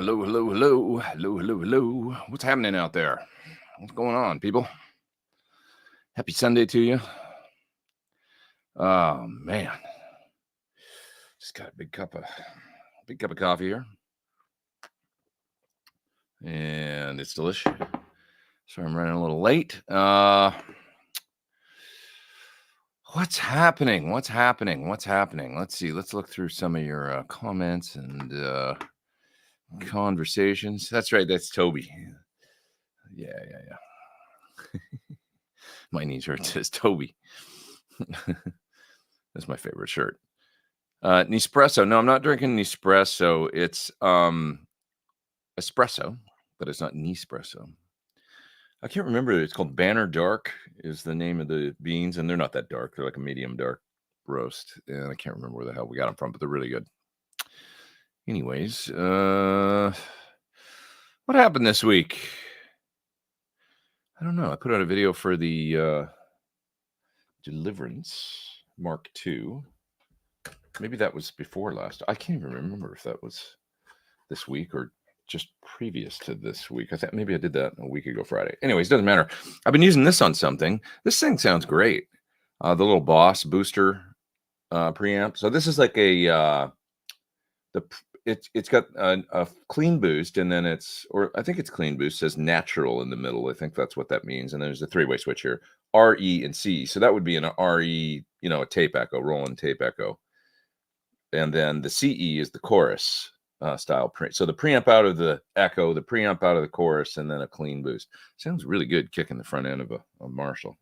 Hello, hello, hello, hello, hello, hello. What's happening out there? What's going on, people? Happy Sunday to you. Oh man, just got a big cup of coffee here, and it's delicious. Sorry, I'm running a little late. What's happening? What's happening? What's happening? Let's see. Let's look through some of your comments and conversations. That's right. That's Toby. Yeah. My knee shirt says Toby. That's my favorite shirt. Nespresso. No, I'm not drinking Nespresso. It's espresso, but it's not Nespresso. I can't remember. It's called Banner Dark is the name of the beans, and they're not that dark. They're like a medium dark roast, and I can't remember where the hell we got them from, but they're really good. Anyways, what happened this week? I don't know. I put out a video for the Deliverance Mark II. Maybe that was before last. I can't even remember if that was this week or just previous to this week. I thought maybe I did that a week ago Friday. Anyways, doesn't matter. I've been using this on something. This thing sounds great. The little Boss booster preamp. So this is like it's got a clean boost, and then I think it's clean boost, says natural in the middle. I think that's what that means. And there's a 3-way switch here, R, E, and C. So that would be an RE, a tape echo, rolling tape echo. And then the CE is the chorus style preamp. So the preamp out of the echo, the preamp out of the chorus, and then a clean boost. Sounds really good kicking the front end of a Marshall.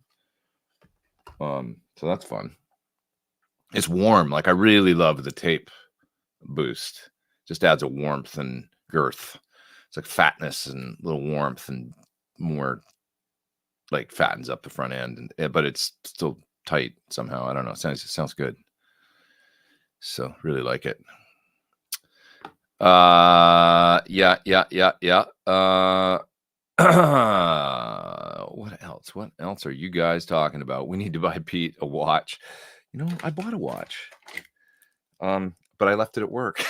So that's fun. It's warm. Like I really love the tape boost. Just adds a warmth and girth. It's like fatness and a little warmth and more like fattens up the front end, but it's still tight somehow. I don't know. It sounds good. So really like it. Yeah. What else? What else are you guys talking about? We need to buy Pete a watch. I bought a watch. But I left it at work.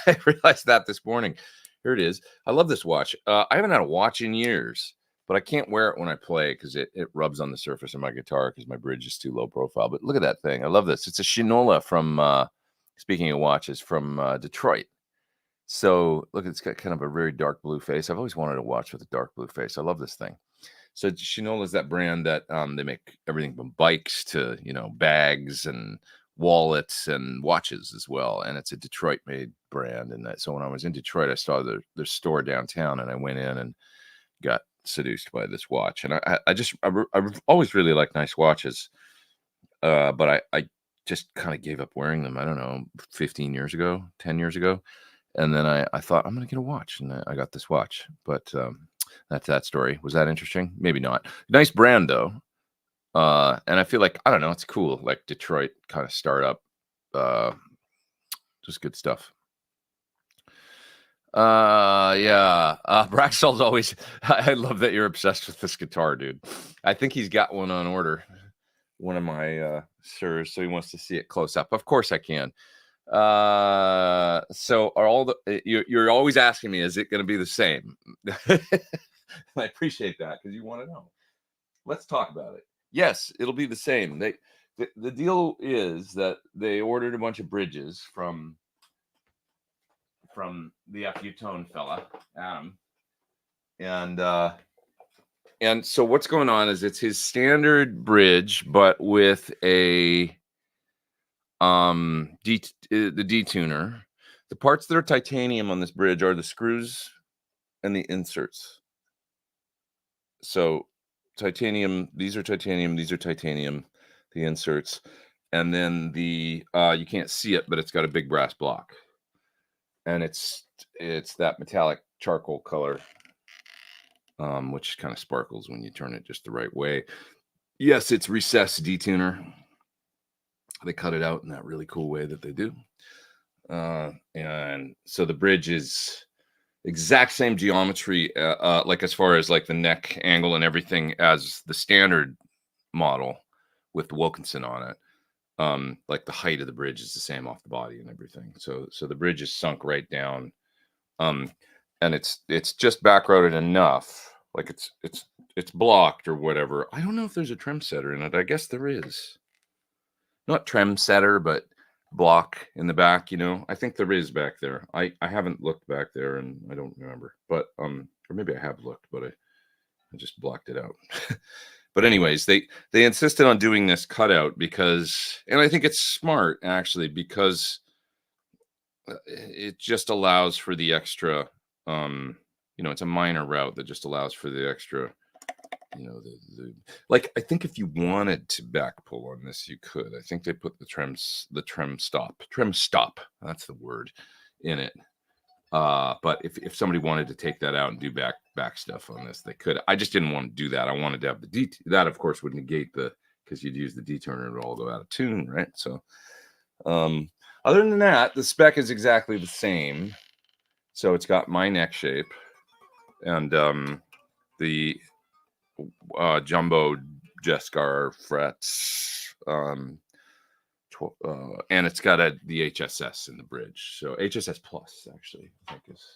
I realized that this morning. Here it is. I love this watch. I haven't had a watch in years, but I can't wear it when I play because it rubs on the surface of my guitar because my bridge is too low profile. But look at that thing. I love this. It's a Shinola from, speaking of watches, from Detroit. So look, it's got kind of a very dark blue face. I've always wanted a watch with a dark blue face. I love this thing. So Shinola is that brand that they make everything from bikes to, bags and wallets and watches as well. And it's a Detroit made brand. And so when I was in Detroit, I saw their store downtown, and I went in and got seduced by this watch. And I've always really liked nice watches. But I just kind of gave up wearing them. I don't know, 10 years ago. And then I thought, I'm going to get a watch, and I got this watch. But that's that story. Was that interesting? Maybe not. Nice brand, though. And I feel like, I don't know, it's cool. Like Detroit kind of startup. Just good stuff. Yeah. Braxall's always, I love that you're obsessed with this guitar, dude. I think he's got one on order. One of my sirs, so he wants to see it close up. Of course I can. So are all you're always asking me, is it going to be the same? I appreciate that because you want to know. Let's talk about it. Yes, it'll be the same. The deal is that they ordered a bunch of bridges from the F-U-Tone fella, Adam, and so what's going on is it's his standard bridge, but with the detuner. The parts that are titanium on this bridge are the screws and the inserts. So titanium, these are titanium, the inserts, and then you can't see it, but it's got a big brass block, and it's that metallic charcoal color, which kind of sparkles when you turn it just the right way. Yes, it's recessed detuner. They cut it out in that really cool way that they do. And so the bridge is exact same geometry, like as far as like the neck angle and everything as the standard model with the Wilkinson on it. Like the height of the bridge is the same off the body and everything. So the bridge is sunk right down Um, and it's just backrouted enough, like it's blocked or whatever. I don't know if there's a trim setter in it. I guess there is. Not trim setter, but block in the back, you know. I think there is back there. I haven't looked back there and I don't remember. But or maybe I have looked, but I just blocked it out. But anyways, they insisted on doing this cutout because, and I think it's smart actually, because it just allows for the extra you know, it's a minor route that just allows for the extra, you know, the like, I think if you wanted to back pull on this, you could. I think they put the trim stop, that's the word, in it. But if somebody wanted to take that out and do back stuff on this, they could. I just didn't want to do that. I wanted to have the that of course would negate the, because you'd use the detuner, it would all go out of tune, right? So other than that, the spec is exactly the same. So it's got my neck shape and the jumbo Jescar frets, and it's got the HSS in the bridge. So HSS plus actually, I think is,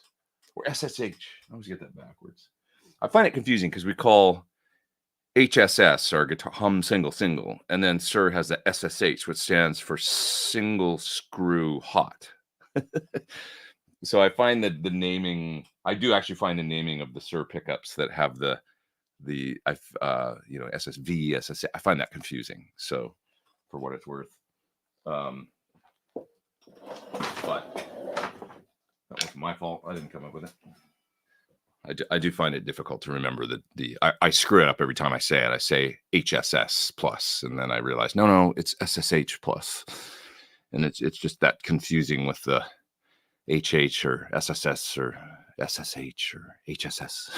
or SSH. I always get that backwards. I find it confusing because we call HSS our guitar hum single, and then Sir has the SSH, which stands for single screw hot. So I find that the naming, I do actually find the naming of the Sir pickups that have the you know, SSV, SSH, I find that confusing. So for what it's worth, but that wasn't my fault. I didn't come up with it. I do find it difficult to remember I screw it up every time I say it. I say HSS plus, and then I realize no, it's SSH plus, and it's just that confusing with the HH or SSS or SSH or HSS,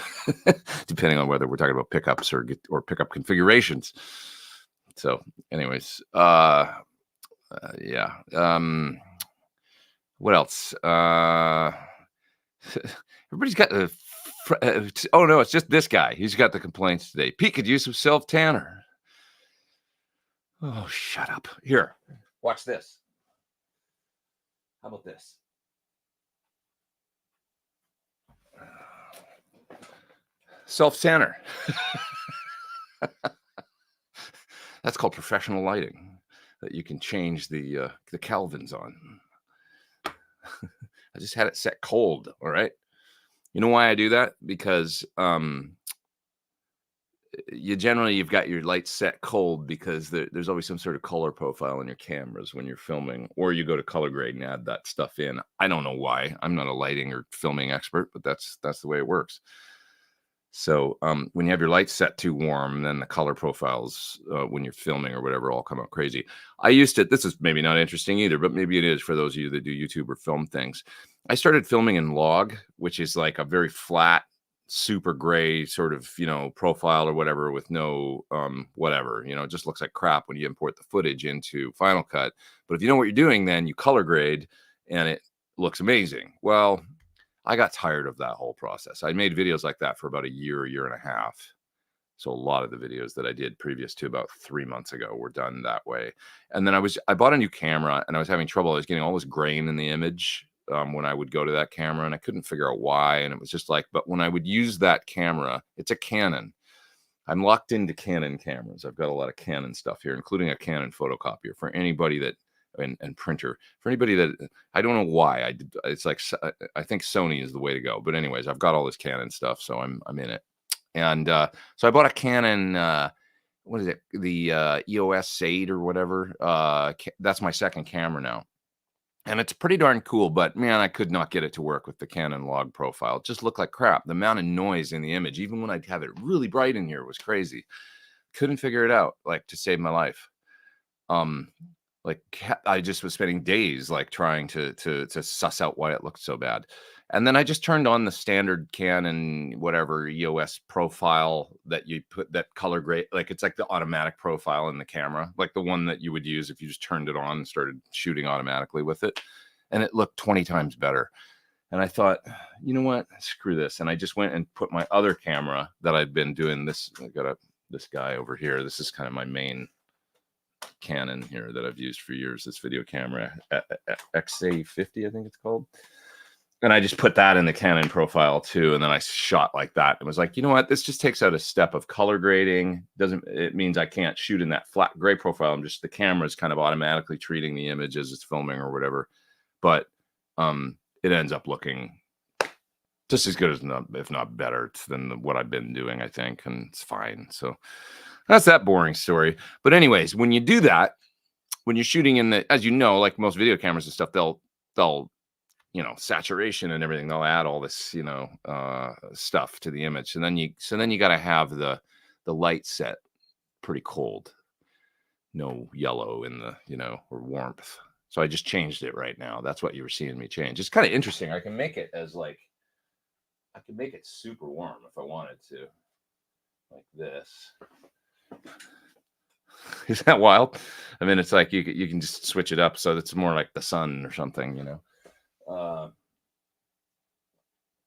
depending on whether we're talking about pickups or pickup configurations. So, anyways, yeah. What else? Everybody's got the. Oh no, it's just this guy. He's got the complaints today. Pete could use some self tanner. Oh, shut up. Here, watch this. How about this? Self tanner. That's called professional lighting. That you can change the Kelvins on. I just had it set cold. All right. You know why I do that? Because you've got your lights set cold because there's always some sort of color profile in your cameras when you're filming, or you go to color grade and add that stuff in. I don't know why. I'm not a lighting or filming expert, but that's the way it works. So when you have your lights set too warm, then the color profiles when you're filming or whatever all come out crazy. This is maybe not interesting either, but maybe it is for those of you that do YouTube or film things. I started filming in log, which is like a very flat, super gray sort of, you know, profile or whatever with no whatever, you know, it just looks like crap when you import the footage into Final Cut. But if you know what you're doing, then you color grade and it looks amazing. Well, I got tired of that whole process. I made videos like that for about a year and a half. So a lot of the videos that I did previous to about 3 months ago were done that way. And then I bought a new camera and I was having trouble. I was getting all this grain in the image when I would go to that camera, and I couldn't figure out why. And it was just like, but when I would use that camera, it's a Canon. I'm locked into Canon cameras. I've got a lot of Canon stuff here, including a Canon photocopier for anybody that, and printer for anybody that, I don't know why I did. It's like, I think Sony is the way to go. But anyways, I've got all this Canon stuff, so I'm in it. And so I bought a Canon, what is it? The EOS 8 or whatever. That's my second camera now. And it's pretty darn cool, but man, I could not get it to work with the Canon log profile. It just looked like crap. The amount of noise in the image, even when I'd have it really bright in here, was crazy. Couldn't figure it out, like, to save my life. Like, I just was spending days like trying to suss out why it looked so bad. And then I just turned on the standard Canon whatever EOS profile that you put, that color grade, like it's like the automatic profile in the camera, like the one that you would use if you just turned it on and started shooting automatically with it. And it looked 20 times better. And I thought, you know what, screw this. And I just went and put my other camera that I'd been doing this. I got this guy over here. This is kind of my main Canon here that I've used for years, this video camera, XA50, I think it's called. And I just put that in the Canon profile too. And then I shot like that. It was like, you know what? This just takes out a step of color grading. It means I can't shoot in that flat gray profile. The camera's kind of automatically treating the image as it's filming or whatever. But it ends up looking just as good as if not better than what I've been doing, I think. And it's fine. So that's that boring story. But anyways, when you do that, when you're shooting in as you know, like most video cameras and stuff, they'll saturation and everything, they'll add all this stuff to the image, and then you got to have the light set pretty cold, no yellow in the or warmth. So I just changed it right now. That's what you were seeing me change. It's kind of interesting. I can make it super warm if I wanted to, like this. Is that wild? I mean, it's like you can just switch it up so it's more like the sun or something,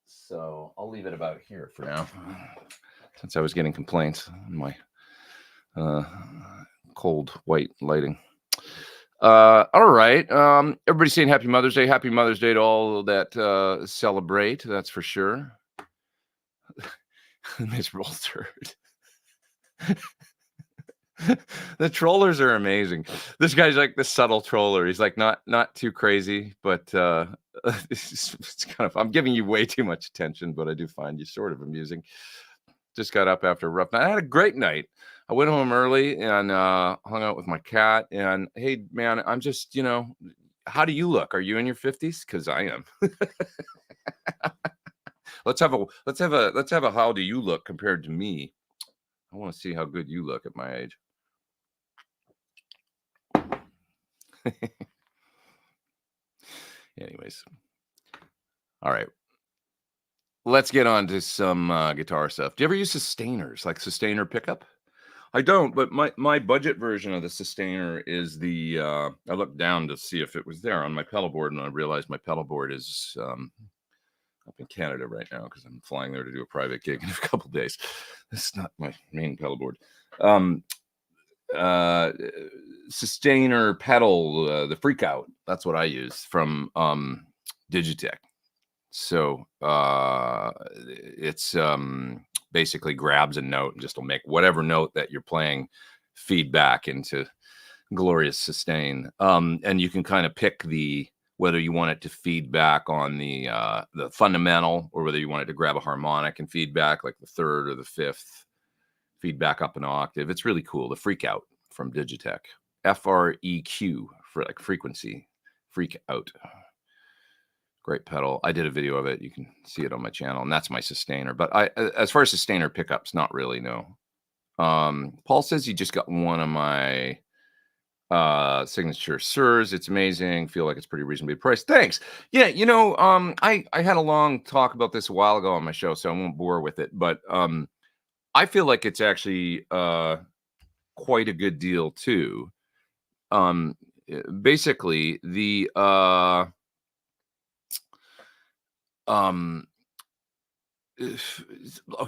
so I'll leave it about here for now, since I was getting complaints on my cold white lighting. All right. Everybody's saying Happy Mother's Day. Happy Mother's Day to all that celebrate. That's for sure. Miserable turd. The trollers are amazing. This guy's like the subtle troller. He's like not too crazy, but it's kind of, I'm giving you way too much attention, but I do find you sort of amusing. Just got up after a rough night. I had a great night. I went home early and hung out with my cat. And hey, man, I'm just, how do you look? Are you in your 50s? Because I am. Let's have a how do you look compared to me? I want to see how good you look at my age. Anyways, all right, let's get on to some guitar stuff. Do you ever use sustainers, like sustainer pickup? I don't, but my budget version of the sustainer is the I looked down to see if it was there on my pedal board, and I realized my pedal board is up in Canada right now because I'm flying there to do a private gig in a couple days. This is not my main pedal board. Sustainer pedal, the Freak Out. That's what I use from Digitech. So it's basically grabs a note and just will make whatever note that you're playing feedback into glorious sustain. And you can kind of pick whether you want it to feedback on the fundamental, or whether you want it to grab a harmonic and feedback like the third or the fifth, feedback up an octave. It's really cool. The Freak Out from Digitech. FREQ for like frequency. Freak Out. Great pedal. I did a video of it. You can see it on my channel, and that's my sustainer. But as far as sustainer pickups, not really, no. Paul says he just got one of my signature Sirs. It's amazing. Feel like it's pretty reasonably priced. Thanks. Yeah, I had a long talk about this a while ago on my show, so I won't bore with it. But I feel like it's actually quite a good deal too. Basically, the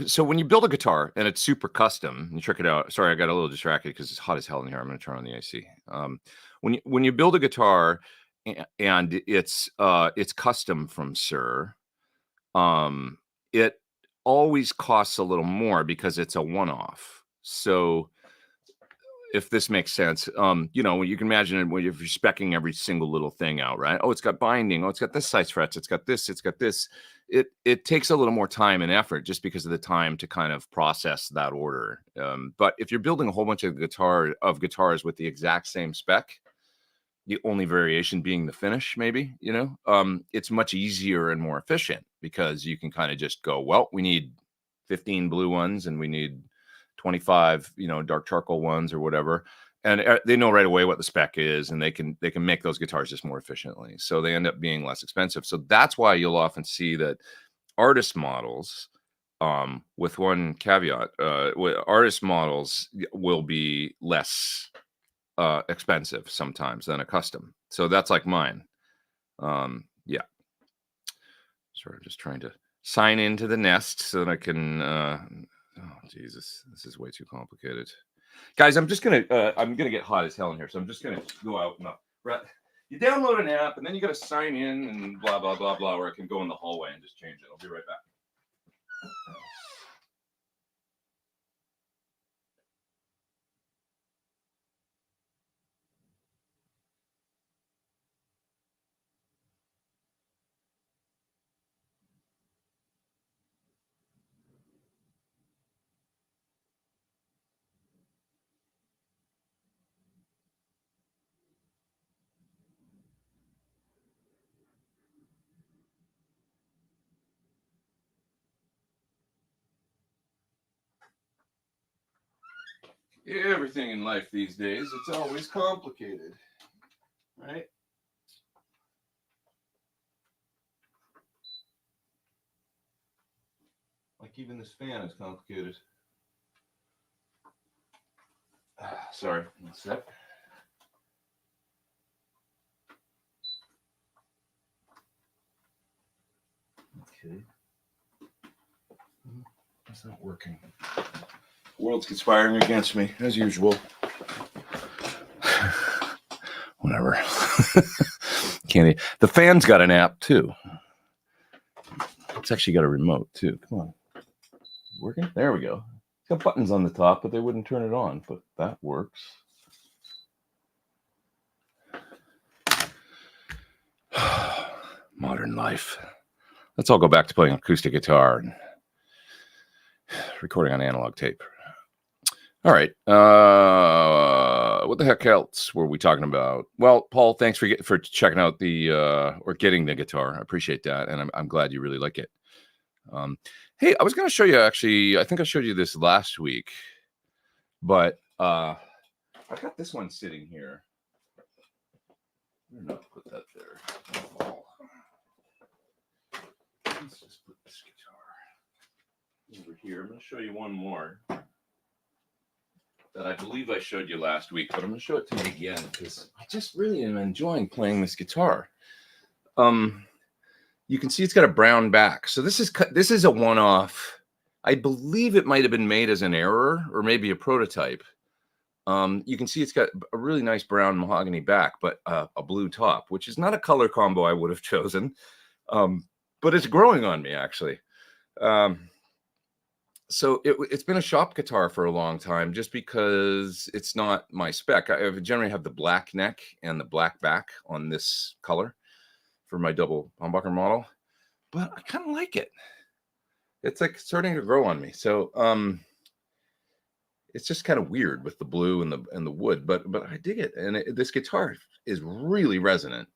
so when you build a guitar and it's super custom, you check it out. Sorry, I got a little distracted because it's hot as hell in here. I'm going to turn on the AC. When you build a guitar and it's custom from Sir, it always costs a little more because it's a one-off. So if this makes sense, you can imagine it when if you're speccing every single little thing out, right? Oh, it's got binding. Oh, it's got this size frets. It's got this. It's got this. It takes a little more time and effort just because of the time to kind of process that order. But if you're building a whole bunch of guitars with the exact same spec, the only variation being the finish, maybe, it's much easier and more efficient because you can kind of just go, well, we need 15 blue ones and we need 25, dark charcoal ones or whatever. And they know right away what the spec is, and they can make those guitars just more efficiently. So they end up being less expensive. So that's why you'll often see that artist models, with one caveat, artist models will be less expensive sometimes than a custom. So that's like mine. Yeah. Sorry, I'm just trying to sign into the Nest so that I can oh Jesus, this is way too complicated. Guys, I'm gonna get hot as hell in here, so I'm just gonna go out and You download an app, and then you got to sign in and blah, blah, blah, blah, or I can go in the hallway and just change it. I'll be right back. Everything in life these days, it's always complicated, right? Like even this fan is complicated. Sorry, one sec. Okay. That's not working. The world's conspiring against me, as usual. Whatever. Can't. The fan's got an app too. It's actually got a remote too. Come on. Working? There we go. It's got buttons on the top, but they wouldn't turn it on. But that works. Modern life. Let's all go back to playing acoustic guitar and recording on analog tape. All right. What the heck else were we talking about? Well, Paul, thanks for checking out the or getting the guitar. I appreciate that, and I'm glad you really like it. Hey, I was going to show you actually. I think I showed you this last week, but I've got this one sitting here. I'm not put that there. Oh. Let's just put this guitar over here. I'm going to show you one more that I believe I showed you last week, but I'm going to show it to you again because I just really am enjoying playing this guitar. You can see it's got a brown back. So this is a one-off. I believe it might have been made as an error or maybe a prototype. You can see it's got a really nice brown mahogany back, but a blue top, which is not a color combo I would have chosen. But it's growing on me, actually. So it's been a shop guitar for a long time just because it's not my spec. I generally have the black neck and the black back on this color for my double humbucker model, but I kind of like it. It's like starting to grow on me. So it's just kind of weird with the blue and the wood, but I dig it. And this guitar is really resonant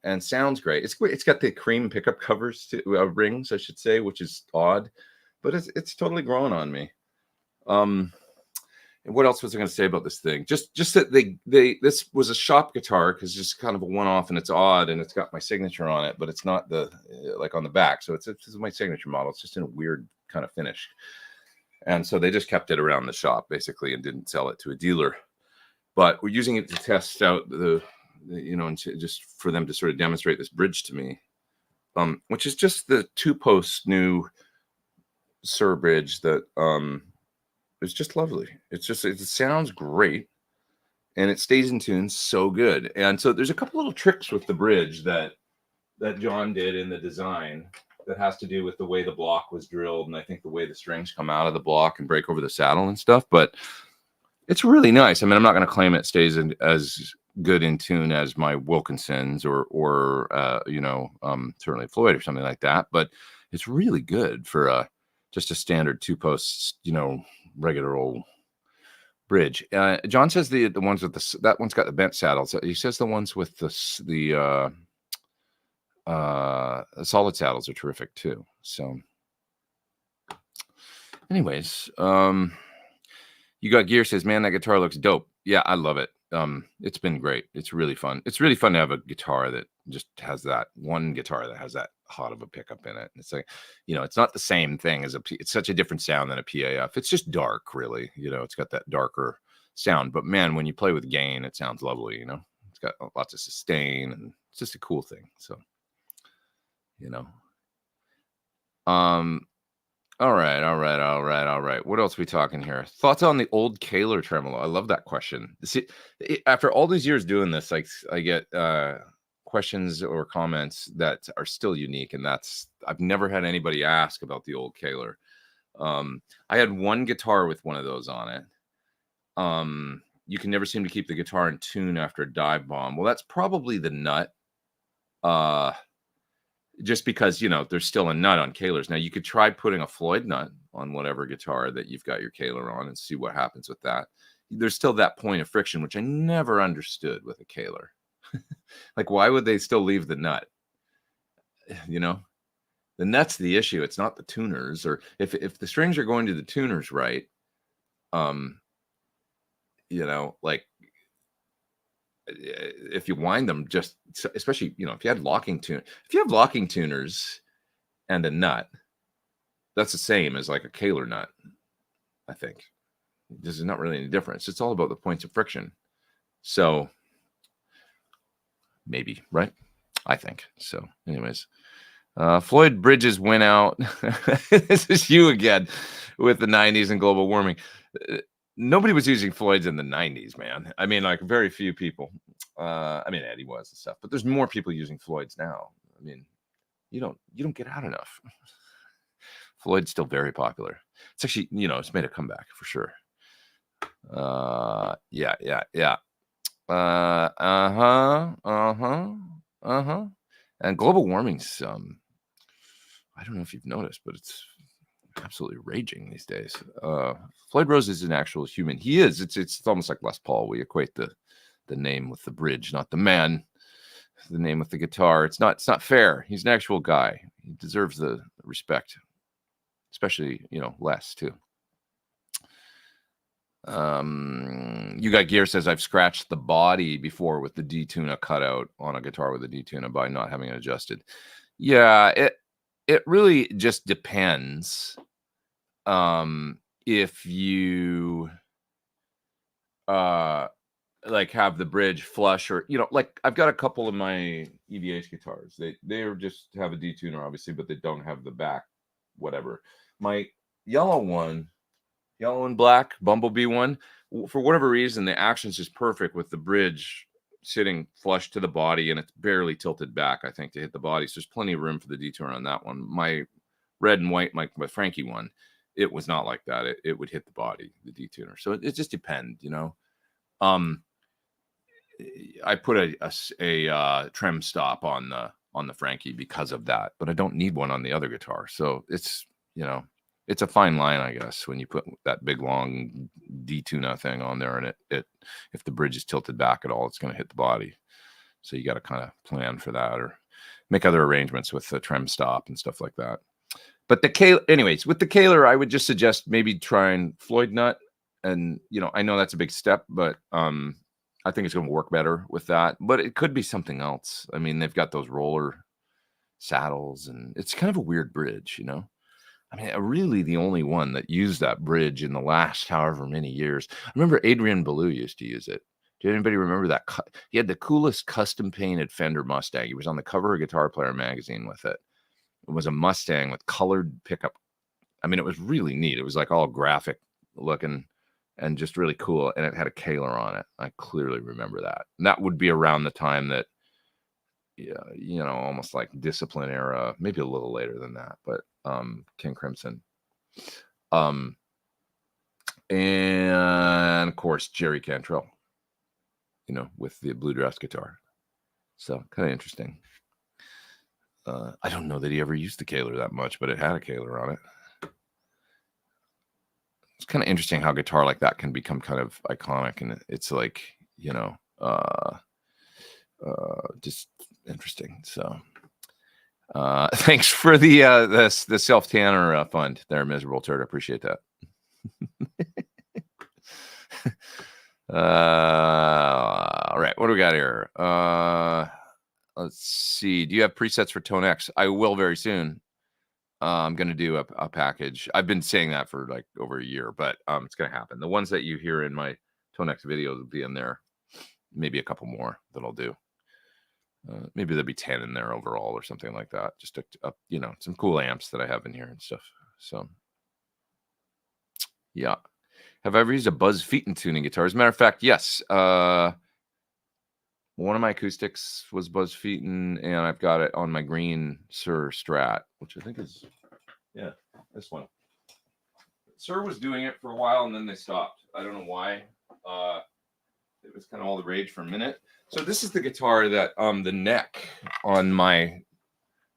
and sounds great. It's got the cream pickup covers to rings, I should say, which is odd. But it's totally growing on me. And what else was I going to say about this thing? Just that this was a shop guitar because it's just kind of a one-off and it's odd and it's got my signature on it, but it's not the like on the back. So it's my signature model. It's just in a weird kind of finish. And so they just kept it around the shop basically and didn't sell it to a dealer. But we're using it to test out and just for them to sort of demonstrate this bridge to me, which is just the 2-post new Sir bridge that is just lovely. It sounds great and it stays in tune so good. And so there's a couple little tricks with the bridge that John did in the design that has to do with the way the block was drilled and I think the way the strings come out of the block and break over the saddle and stuff. But it's really nice. I mean, I'm not going to claim it stays as good in tune as my Wilkinsons or certainly Floyd or something like that. But it's really good for just a standard 2-post, regular old bridge. John says the ones with that one's got the bent saddles. He says the ones with the solid saddles are terrific too. So, anyways, you got gear says, man, that guitar looks dope. Yeah, I love it. It's been great. It's really fun. It's really fun to have a guitar that just has that one guitar that has that hot of a pickup in it. It's like, it's not the same thing as it's such a different sound than a PAF. It's just dark, really. It's got that darker sound. But man, when you play with gain, it sounds lovely. It's got lots of sustain and it's just a cool thing. So, All right. What else are we talking here? Thoughts on the old Kahler tremolo? I love that question. See, after all these years doing this, like I get questions or comments that are still unique, and that's I've never had anybody ask about the old Kahler. I had one guitar with one of those on it. You can never seem to keep the guitar in tune after a dive bomb. Well, that's probably the nut. Just because, you know, there's still a nut on Kahlers. Now, you could try putting a Floyd nut on whatever guitar that you've got your Kahler on and see what happens with that. There's still that point of friction, which I never understood with a Kahler. Like, why would they still leave the nut? You know, the nut's the issue. It's not the tuners. Or if the strings are going to the tuners right, you know, like, if you wind them, just especially, you know, if you have locking tuners and a nut, that's the same as like a Kahler nut. I think there's not really any difference. It's all about the points of friction. So maybe, right? I think so. Anyways, Floyd Bridges went out. This is you again with the 90s and global warming. Nobody was using Floyds in the 90s, man. I mean, like, very few people. I mean, Eddie was and stuff, but there's more people using Floyds now. I mean, you don't get out enough. Floyd's still very popular. It's actually, you know, it's made a comeback for sure. Yeah. And global warming's I don't know if you've noticed, but it's absolutely raging these days. Floyd Rose is an actual human. He is. It's almost like Les Paul. We equate the name with the bridge, not the man. The name with the guitar. It's not fair. He's an actual guy. He deserves the respect, especially, you know, Les too. You Got Gear says, I've scratched the body before with the D-tuna cutout on a guitar with a D-tuna by not having it adjusted. Yeah, it really just depends. If you like have the bridge flush, or, you know, like I've got a couple of my EVH guitars. They are just have a D-tuner, obviously, but they don't have the back, whatever. My yellow and black Bumblebee one, for whatever reason, the action's just perfect with the bridge sitting flush to the body, and it's barely tilted back, I think, to hit the body. So there's plenty of room for the D-tuner on that one. My red and white, my Frankie one, it was not like that. It would hit the body, the D-tuner. So it just depends, you know. I put a trem stop on the Frankie because of that, but I don't need one on the other guitar. So it's, you know, it's a fine line, I guess, when you put that big long D-tuna thing on there, and it if the bridge is tilted back at all, it's going to hit the body. So you got to kind of plan for that, or make other arrangements with the trem stop and stuff like that. But anyways, with the Kahler, I would just suggest maybe trying Floyd nut. And, you know, I know that's a big step, but I think it's going to work better with that. But it could be something else. I mean, they've got those roller saddles, and it's kind of a weird bridge, you know. I mean, really the only one that used that bridge in the last however many years. I remember Adrian Belew used to use it. Did anybody remember that? He had the coolest custom painted Fender Mustang. He was on the cover of Guitar Player magazine with it. It was a Mustang with colored pickup. I mean, it was really neat. It was like all graphic looking and just really cool. And it had a Kahler on it. I clearly remember that. And that would be around the time that, yeah, you know, almost like Discipline era, maybe a little later than that, but King Crimson. And of course, Jerry Cantrell, you know, with the blue dress guitar. So kind of interesting. I don't know that he ever used the Kahler that much, but it had a Kahler on it. It's kind of interesting how guitar like that can become kind of iconic, and it's like, you know, just interesting. So thanks for the self-tanner fund there, Miserable Turd. I appreciate that. All right, what do we got here? Let's see. Do you have presets for Tone X? I will very soon. I'm going to do a package. I've been saying that for like over a year, but it's going to happen. The ones that you hear in my Tone X videos will be in there. Maybe a couple more that I'll do. Maybe there'll be 10 in there overall or something like that. Just you know, some cool amps that I have in here and stuff. So yeah. Have I ever used a Buzz Feiten tuning guitar? As a matter of fact, yes. One of my acoustics was Buzz Feiten, and I've got it on my green Sir Strat, which I think is, yeah, this one. Sir was doing it for a while, and then they stopped. I don't know why. It was kind of all the rage for a minute. So this is the guitar that the neck on my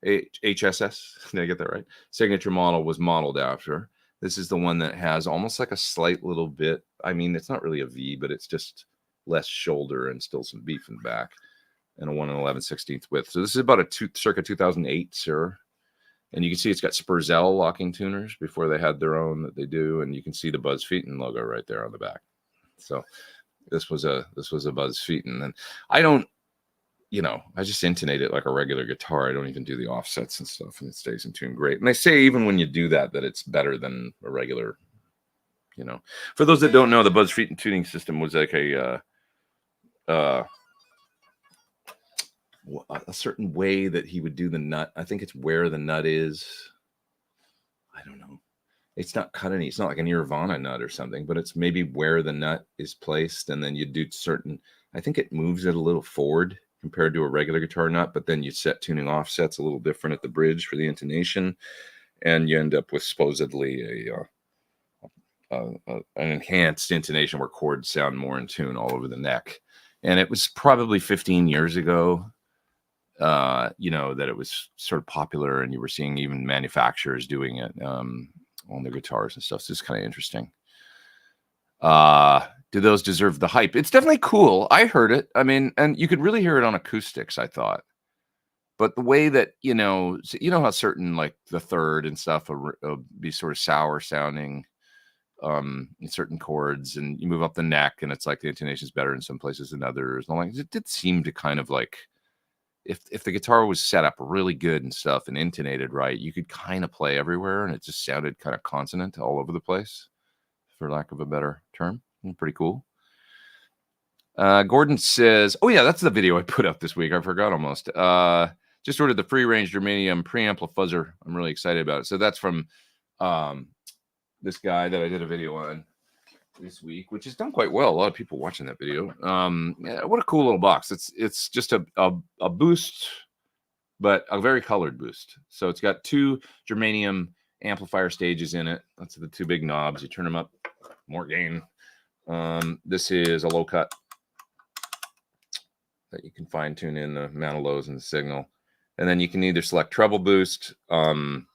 HSS, did I get that right? Signature model was modeled after. This is the one that has almost like a slight little bit. I mean, it's not really a V, but it's just less shoulder and still some beef in the back, and a 1 11/16 width. So this is about a circa 2008 Sir. And you can see it's got Spurzell locking tuners before they had their own that they do. And you can see the Buzz Feiten logo right there on the back. So this was a Buzz Feiten. And I don't, I just intonate it like a regular guitar. I don't even do the offsets and stuff, and it stays in tune great. And they say even when you do that it's better than a regular, For those that don't know, the Buzz Feiten tuning system was like a certain way that he would do the nut. I think it's where the nut is. I don't know. It's not cut any. It's not like a Nirvana nut or something, but it's maybe where the nut is placed, and then you do certain. I think it moves it a little forward compared to a regular guitar nut, but then you set tuning offsets a little different at the bridge for the intonation, and you end up with supposedly an enhanced intonation where chords sound more in tune all over the neck. And it was probably 15 years ago, that it was sort of popular, and you were seeing even manufacturers doing it on their guitars and stuff. So it's kind of interesting. Do those deserve the hype? It's definitely cool. I heard it. I mean, and you could really hear it on acoustics, I thought. But the way that, how certain like the third and stuff will be sort of sour sounding in certain chords, and you move up the neck and it's like the intonation is better in some places than others. And like, it did seem to kind of like, if the guitar was set up really good and stuff and intonated right, you could kind of play everywhere, and it just sounded kind of consonant all over the place, for lack of a better term. Pretty cool. Gordon says, oh yeah, that's the video I put up this week. I forgot almost. Just ordered the free range Germanium preamp fuzzer. I'm really excited about it. So that's from this guy that I did a video on this week, which has done quite well. A lot of people watching that video. Yeah, what a cool little box. It's just a boost, but a very colored boost. So it's got 2 Germanium amplifier stages in it. That's the 2 big knobs. You turn them up, more gain. This is a low cut that you can fine tune in the amount of lows and the signal. And then you can either select treble boost, kind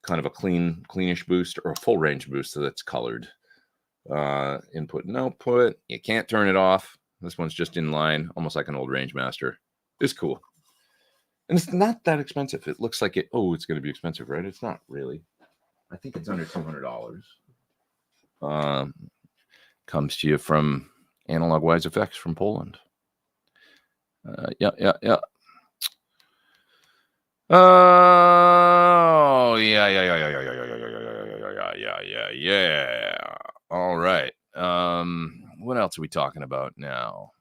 of a cleanish boost, or a full range boost that's colored. Input and output. You can't turn it off. This one's just in line, almost like an old Rangemaster. It's cool. And it's not that expensive. It looks like it's going to be expensive, right? It's not really. I think it's under $200. Comes to you from Analog Wise Effects from Poland. Yeah. Oh, yeah. All right. What else are we talking about now?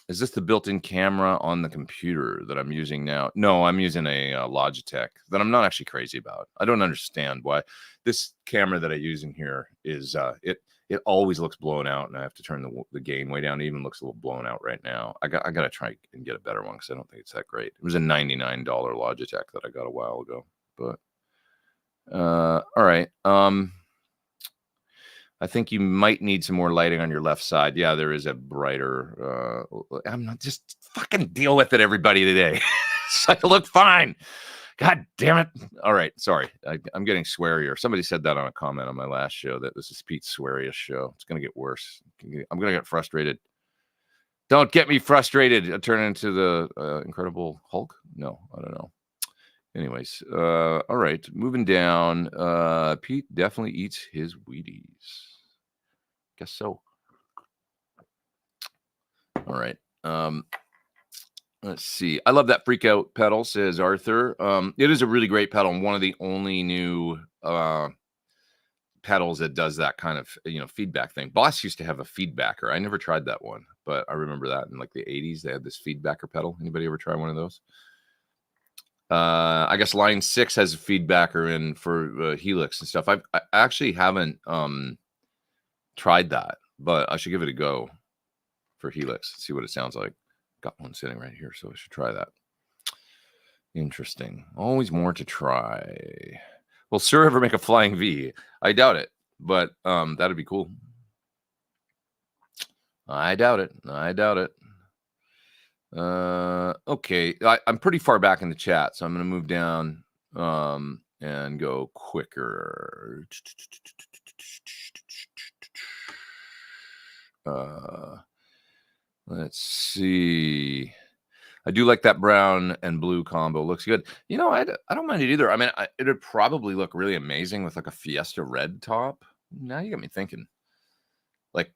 Is this the built-in camera on the computer that I'm using now? No, I'm using a Logitech that I'm not actually crazy about. I don't understand why this camera that I use in here is it always looks blown out, and I have to turn the gain way down. It even looks a little blown out right now. I got to try and get a better one because I don't think it's that great. It was a $99 Logitech that I got a while ago. But all right. I think you might need some more lighting on your left side. Yeah, there is a brighter. I'm not just fucking deal with it, everybody, today. So I look fine. God damn it. All right. Sorry. I'm getting swearier. Somebody said that on a comment on my last show, that this is Pete's sweariest show. It's going to get worse. I'm going to get frustrated. Don't get me frustrated. I turn into the Incredible Hulk? No, I don't know. Anyways. All right. Moving down. Pete definitely eats his Wheaties. Guess so. All right. Let's see. I love that freak out pedal, says Arthur. It is a really great pedal, and one of the only new pedals that does that kind of feedback thing. Boss used to have a feedbacker. I never tried that one, but I remember that in like the 80s they had this feedbacker pedal. Anybody ever try one of those? I guess Line 6 has a feedbacker in for Helix and stuff. I actually haven't tried that, but I should give it a go. for Helix. See what it sounds like. Got one sitting right here, so I should try that. Interesting. Always more to try. Will Sir ever make a flying V? I doubt it, but that'd be cool. I doubt it. Okay. I'm pretty far back in the chat, so I'm going to move down and go quicker. Let's see. I do like that brown and blue combo. Looks good. You know, I don't mind it either. I mean, it'd probably look really amazing with like a Fiesta red top. Now you got me thinking. Like,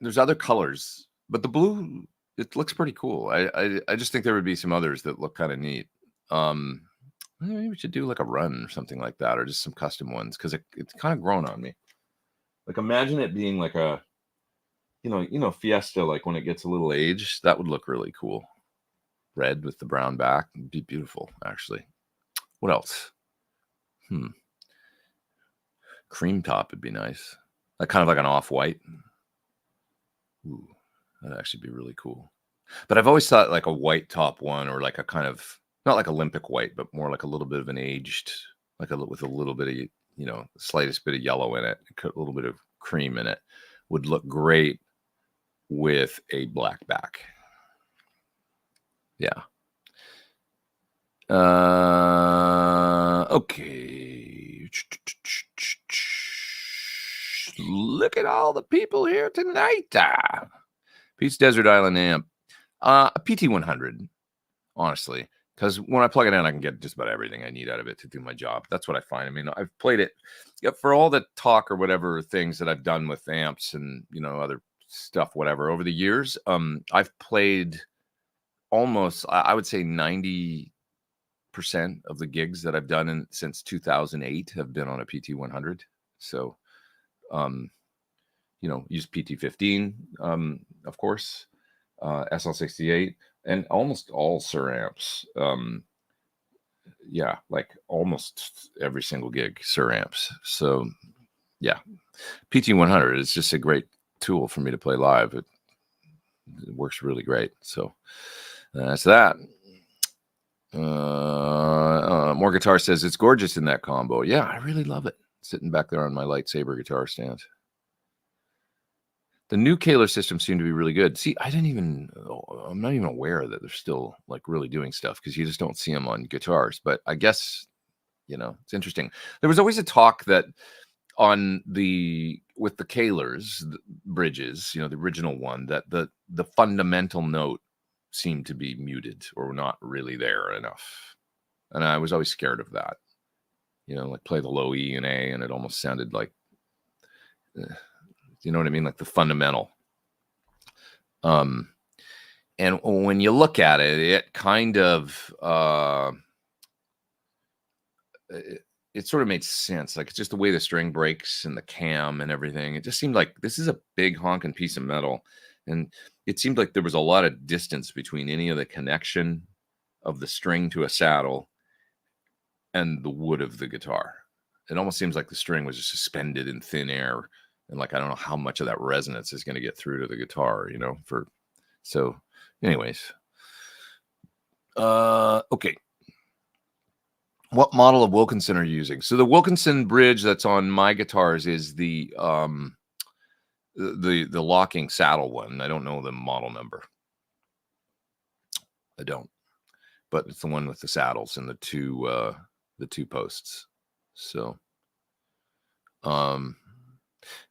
there's other colors, but the blue, it looks pretty cool. I just think there would be some others that look kind of neat. Maybe we should do like a run or something like that, or just some custom ones, because it's kind of grown on me. Like, imagine it being like a, you know, Fiesta, like when it gets a little aged, that would look really cool. Red with the brown back would be beautiful, actually. What else? Cream top would be nice. Like kind of like an off-white. Ooh, that'd actually be really cool. But I've always thought like a white top one, or like a kind of, not like Olympic white, but more like a little bit of an aged, like with a little bit of, you know, the slightest bit of yellow in it, a little bit of cream in it, would look great with a black back. Yeah. Okay. Look at all the people here tonight. Pete's Desert Island amp. A PT100, honestly. Because when I plug it in, I can get just about everything I need out of it to do my job. That's what I find. I mean, I've played it for all the talk or whatever things that I've done with amps and, you know, other stuff, whatever, over the years. I've played almost, I would say 90% of the gigs that I've done since 2008 have been on a PT100. So, you know, use PT15, of course, SL68, and almost all Sir amps. Yeah, like almost every single gig, Sir amps. So, yeah, PT100 is just a great tool for me to play live. It works really great. So, that's that. More Guitar says it's gorgeous in that combo. Yeah, I really love it. Sitting back there on my lightsaber guitar stand. The new Kahler systems seem to be really good. See, I'm not even aware that they're still like really doing stuff, because you just don't see them on guitars. But I guess, you know, it's interesting. There was always a talk that with the Kahlers bridges, you know, the original one, that the fundamental note seemed to be muted or not really there enough. And I was always scared of that. You know, like play the low E and A, and it almost sounded like, you know what I mean? Like the fundamental. And when you look at it, it kind of, it sort of made sense. Like, it's just the way the string breaks and the cam and everything. It just seemed like this is a big honking piece of metal. And it seemed like there was a lot of distance between any of the connection of the string to a saddle and the wood of the guitar. It almost seems like the string was just suspended in thin air. And like, I don't know how much of that resonance is going to get through to the guitar, you know, so anyways. Okay. What model of Wilkinson are you using? So the Wilkinson bridge that's on my guitars is the locking saddle one. I don't know the model number. I don't, but it's the one with the saddles and the two posts. So,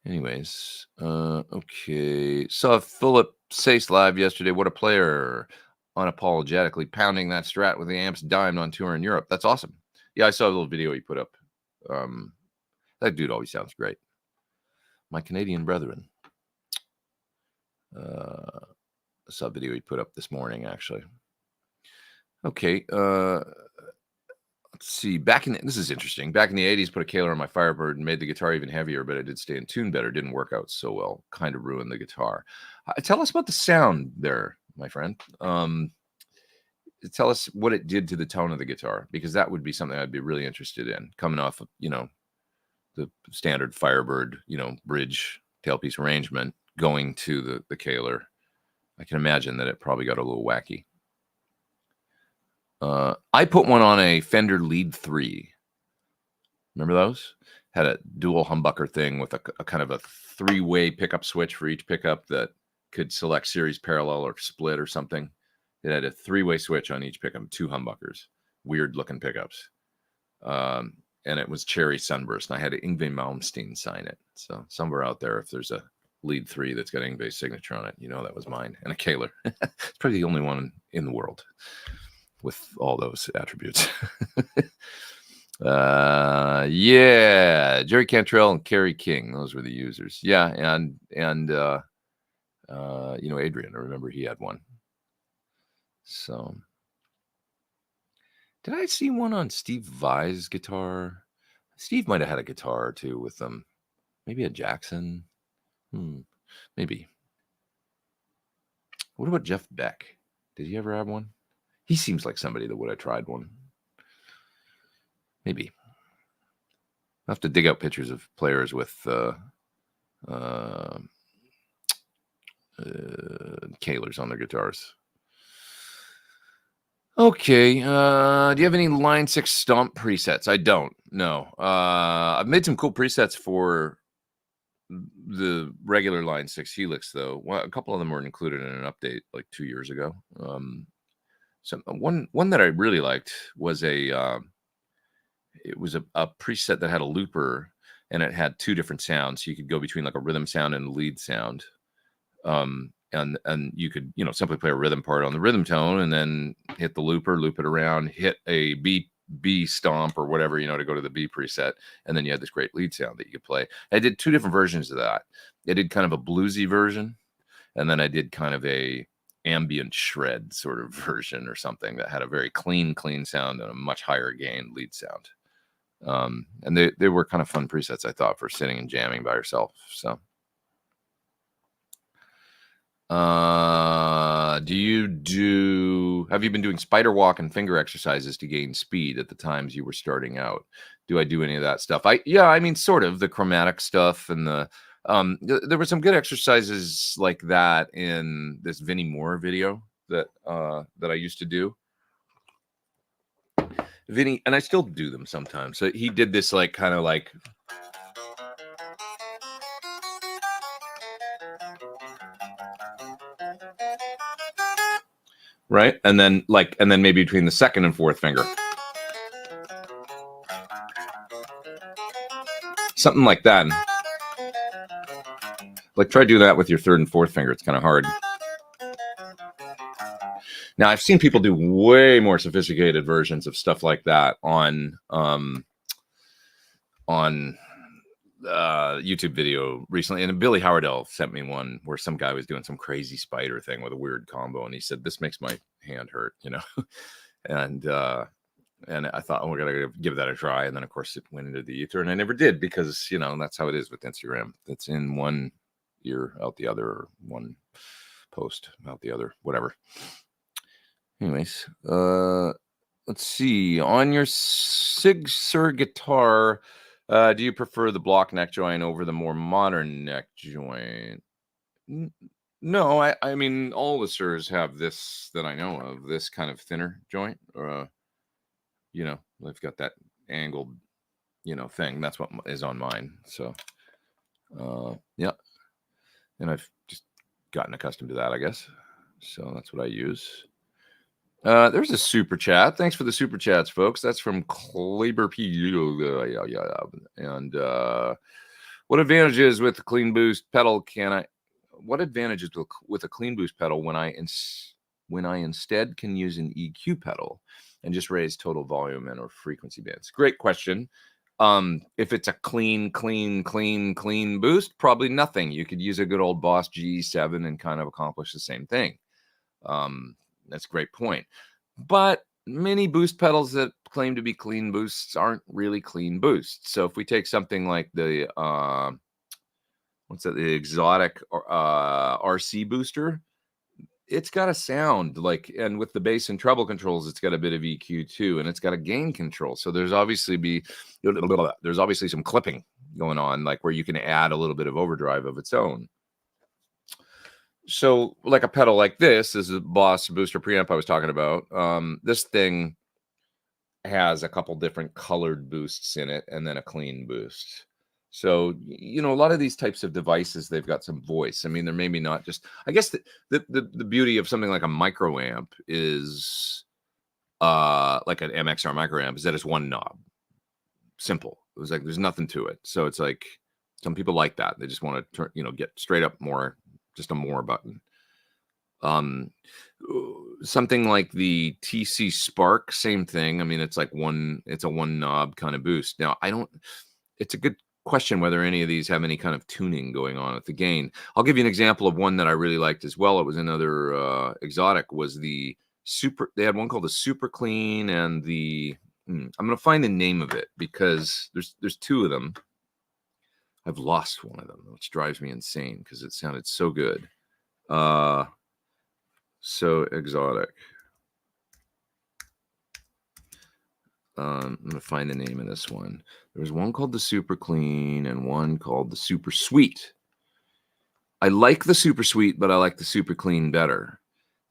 anyways, okay. Saw Philip Sace live yesterday. What a player! Unapologetically pounding that Strat with the amps dimed on tour in Europe. That's awesome. Yeah, I saw a little video he put up. That dude always sounds great. My Canadian brethren. I saw a video he put up this morning, actually. Okay. Let's see. This is interesting. Back in the 80s, put a Kahler on my Firebird and made the guitar even heavier, but it did stay in tune better. Didn't work out so well. Kind of ruined the guitar. Tell us about the sound there, my friend. Tell us what it did to the tone of the guitar, because that would be something I'd be really interested in, coming off of, you know, the standard Firebird, you know, bridge tailpiece arrangement, going to the Kahler. I can imagine that it probably got a little wacky. I put one on a Fender Lead 3. Remember those? Had a dual humbucker thing with a kind of a 3-way pickup switch for each pickup that could select series parallel or split or something. It had a 3-way switch on each pickup, 2 humbuckers, weird looking pickups. And it was Cherry Sunburst. And I had Yngwie Malmsteen sign it. So somewhere out there, if there's a Lead 3 that's got Yngwie's signature on it, you know that was mine. And a Kahler. It's probably the only one in the world with all those attributes. Yeah, Jerry Cantrell and Kerry King, those were the users. Yeah, and you know, Adrian, I remember he had one. So did I see one on Steve Vai's guitar? Steve might have had a guitar or two with them. Maybe a Jackson. Maybe. What about Jeff Beck? Did he ever have one? He seems like somebody that would have tried one. Maybe. I'll have to dig out pictures of players with Kahlers on their guitars. Okay. Do you have any Line 6 Stomp presets? I don't. No. I've made some cool presets for the regular Line 6 Helix, though. Well, a couple of them were included in an update like 2 years ago. So one that I really liked was it was a preset that had a looper, and it had 2 different sounds. So you could go between like a rhythm sound and a lead sound. And you could, you know, simply play a rhythm part on the rhythm tone and then hit the looper, loop it around, hit a B stomp or whatever, you know, to go to the B preset. And then you had this great lead sound that you could play. I did 2 different versions of that. I did kind of a bluesy version, and then I did kind of a ambient shred sort of version or something that had a very clean sound and a much higher gain lead sound. And they were kind of fun presets, I thought, for sitting and jamming by yourself. So have you been doing spider walk and finger exercises to gain speed at the times you were starting out? Do I do any of that stuff? I mean, sort of the chromatic stuff, and there were some good exercises like that in this Vinnie Moore video that I used to do. Vinny, and I still do them sometimes. So he did this like kind of like right, and then maybe between the second and fourth finger, something like that. Like try doing that with your third and fourth finger. It's kind of hard. Now I've seen people do way more sophisticated versions of stuff like that on YouTube video recently, and Billy Howardell sent me one where some guy was doing some crazy spider thing with a weird combo, and he said, "This makes my hand hurt," you know. And I thought, oh, we're gonna give that a try, and then of course it went into the ether, and I never did, because you know that's how it is with Instagram. It's in one ear out the other, or one post out the other, whatever. Anyways, let's see. On your Sig Sur guitar, do you prefer the block neck joint over the more modern neck joint? No, I mean, all the Surs have this that I know of, this kind of thinner joint. You know, they've got that angled, you know, thing. That's what is on mine. So, yeah. And I've just gotten accustomed to that, I guess. So that's what I use. There's a super chat. Thanks for the super chats, folks. That's from Kleber P. And what advantages with the clean boost pedal what advantages with a clean boost pedal when I instead can use an EQ pedal and just raise total volume and or frequency bands? Great question. If it's a clean boost, probably nothing. You could use a good old Boss GE7 and kind of accomplish the same thing. That's a great point. But many boost pedals that claim to be clean boosts aren't really clean boosts. So if we take something like the the exotic RC booster, it's got a sound like, and with the bass and treble controls, it's got a bit of EQ too, and it's got a gain control. So there's obviously some clipping going on, like where you can add a little bit of overdrive of its own. So like a pedal like this is a Boss booster preamp I was talking about. This thing has a couple different colored boosts in it and then a clean boost. So, a lot of these types of devices, they've got some voice. I mean, they're maybe not just, I guess the beauty of something like a micro amp is like an MXR micro amp is that it's one knob. Simple. It was like there's nothing to it. So it's like some people like that. They just want to turn, get straight up more, just a more button. Something like the TC Spark, same thing. I mean, it's a one knob kind of boost. Now, it's a good question whether any of these have any kind of tuning going on with the gain. I'll give you an example of one that I really liked as well. It was another exotic, was the they had one called the Super Clean and the, I'm going to find the name of it because there's two of them. I've lost one of them, which drives me insane because it sounded so good. So exotic. I'm going to find the name of this one. There was one called the Super Clean and one called the Super Sweet. I like the Super Sweet, but I like the Super Clean better.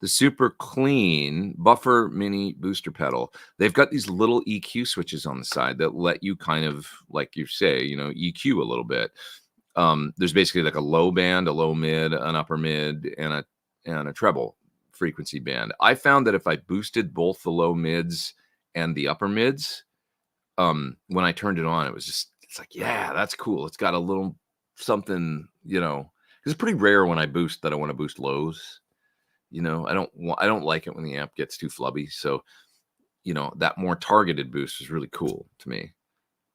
The Super Clean buffer mini booster pedal, they've got these little EQ switches on the side that let you kind of, like you say, EQ a little bit. There's basically like a low band, a low mid, an upper mid, and a treble frequency band. I found that if I boosted both the low mids and the upper mids, when I turned it on, it's like, yeah, that's cool. It's got a little something, because it's pretty rare when I boost that I want to boost lows. I don't like it when the amp gets too flubby. So, that more targeted boost is really cool to me.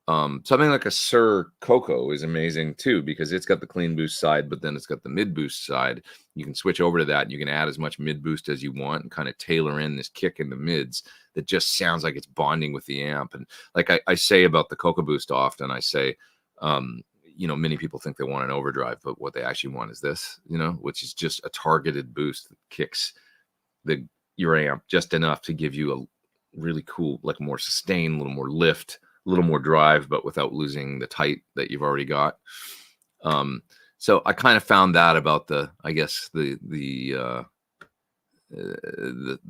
Something like a Sir Coco is amazing too, because it's got the clean boost side, but then it's got the mid boost side. You can switch over to that and you can add as much mid boost as you want and kind of tailor in this kick in the mids that just sounds like it's bonding with the amp. And like I say about the Coco boost often, I say, many people think they want an overdrive, but what they actually want is this, which is just a targeted boost that kicks your amp just enough to give you a really cool, like more sustain, a little more lift, a little more drive, but without losing the tight that you've already got. So I kind of found that about the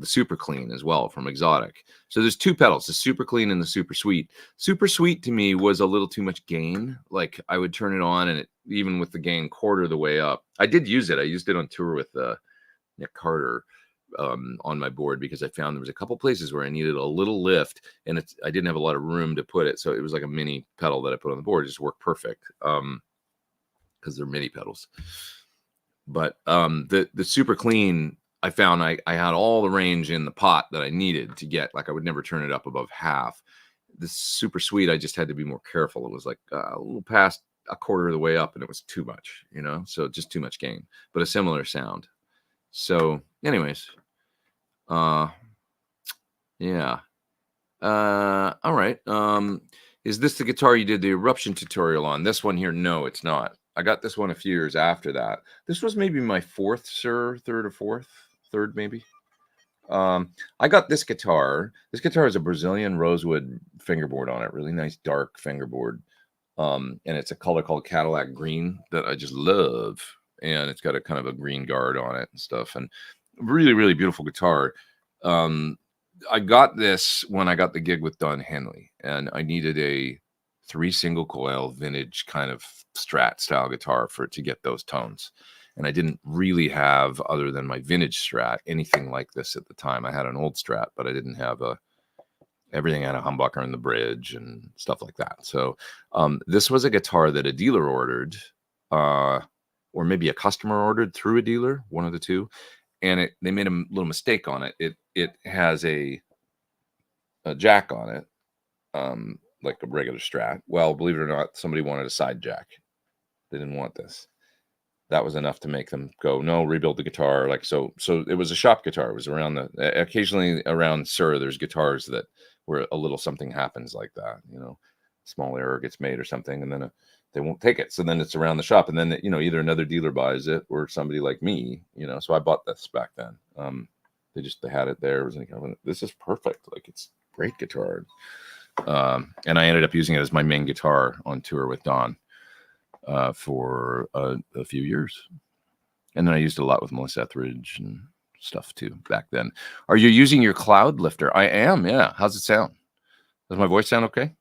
Super Clean as well from Exotic. So there's two pedals, the Super Clean and the Super Sweet. Super Sweet to me was a little too much gain. Like I would turn it on and even with the gain quarter the way up. I did use it. I used it on tour with Nick Carter on my board because I found there was a couple places where I needed a little lift and I didn't have a lot of room to put it. So it was like a mini pedal that I put on the board. It just worked perfect because they're mini pedals. But the Super Clean, I found I had all the range in the pot that I needed to get. Like I would never turn it up above half. The Super Sweet, I just had to be more careful. It was like a little past a quarter of the way up and it was too much, so just too much gain, but a similar sound. So anyways, yeah. All right. Is this the guitar you did the eruption tutorial on? This one here? No, it's not. I got this one a few years after that. This was maybe my third maybe. I got this guitar. This guitar is a Brazilian rosewood fingerboard on it. Really nice dark fingerboard. And it's a color called Cadillac Green that I just love. And it's got a kind of a green guard on it and stuff. And really, really beautiful guitar. I got this when I got the gig with Don Henley, and I needed a 3 single coil vintage kind of Strat style guitar for it to get those tones. And I didn't really have, other than my vintage Strat, anything like this at the time. I had an old Strat, but I didn't have everything had a humbucker in the bridge and stuff like that. So this was a guitar that a dealer ordered, or maybe a customer ordered through a dealer, one of the two. And they made a little mistake on it. It has a jack on it, like a regular Strat. Well, believe it or not, somebody wanted a side jack. They didn't want this. That was enough to make them go, no, rebuild the guitar. Like so it was a shop guitar. It was around occasionally around Sur, there's guitars that where a little something happens like that, small error gets made or something, and then they won't take it. So then it's around the shop, and then either another dealer buys it or somebody like me, So I bought this back then. They had it there. It was like, this is perfect. Like it's great guitar. And I ended up using it as my main guitar on tour with Don for a few years. And then I used it a lot with Melissa Etheridge and stuff too back then. Are you using your cloud lifter? I am, yeah. How's it sound? Does my voice sound okay?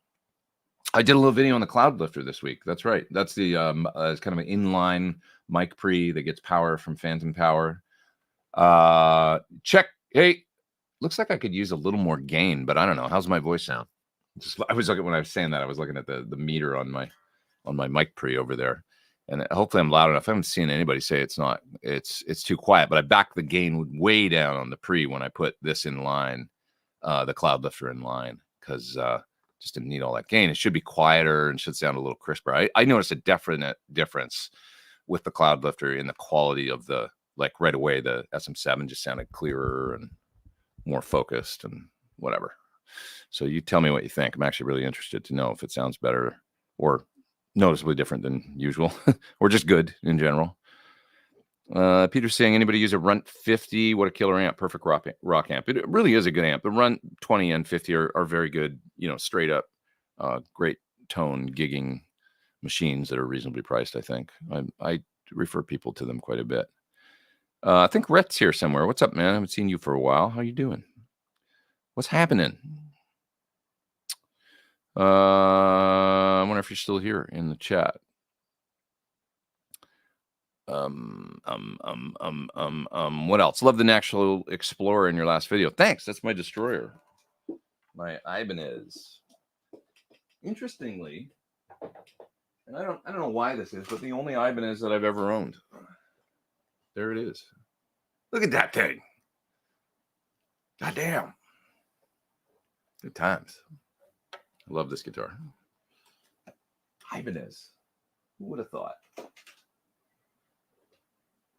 I did a little video on the cloud lifter this week. That's right. That's the it's kind of an inline mic pre that gets power from Phantom Power. Check. Hey, looks like I could use a little more gain, but I don't know. How's my voice sound? I was looking when I was saying that. I was looking at the meter on my mic pre over there, and hopefully I'm loud enough. I haven't seen anybody say it's not. It's too quiet. But I backed the gain way down on the pre when I put this in line, the cloud lifter in line, because just didn't need all that gain. It should be quieter and should sound a little crisper. I noticed a definite difference with the cloud lifter in the quality of the, like right away, the SM7 just sounded clearer and more focused and whatever. So you tell me what you think. I'm actually really interested to know if it sounds better or noticeably different than usual or just good in general. Peter's saying, anybody use a Runt 50? What a killer amp. Perfect rock amp. It really is a good amp. The Runt 20 and 50 are very good, straight up, great tone gigging machines that are reasonably priced, I think. I refer people to them quite a bit. I think Rhett's here somewhere. What's up, man? I haven't seen you for a while. How you doing? What's happening? I wonder if you're still here in the chat. What else? Love the Natural Explorer in your last video. Thanks. That's my destroyer. My Ibanez. Interestingly, and I don't know why this is, but the only Ibanez that I've ever owned. There it is. Look at that thing. God damn. Good times. I love this guitar. Ibanez. Who would have thought?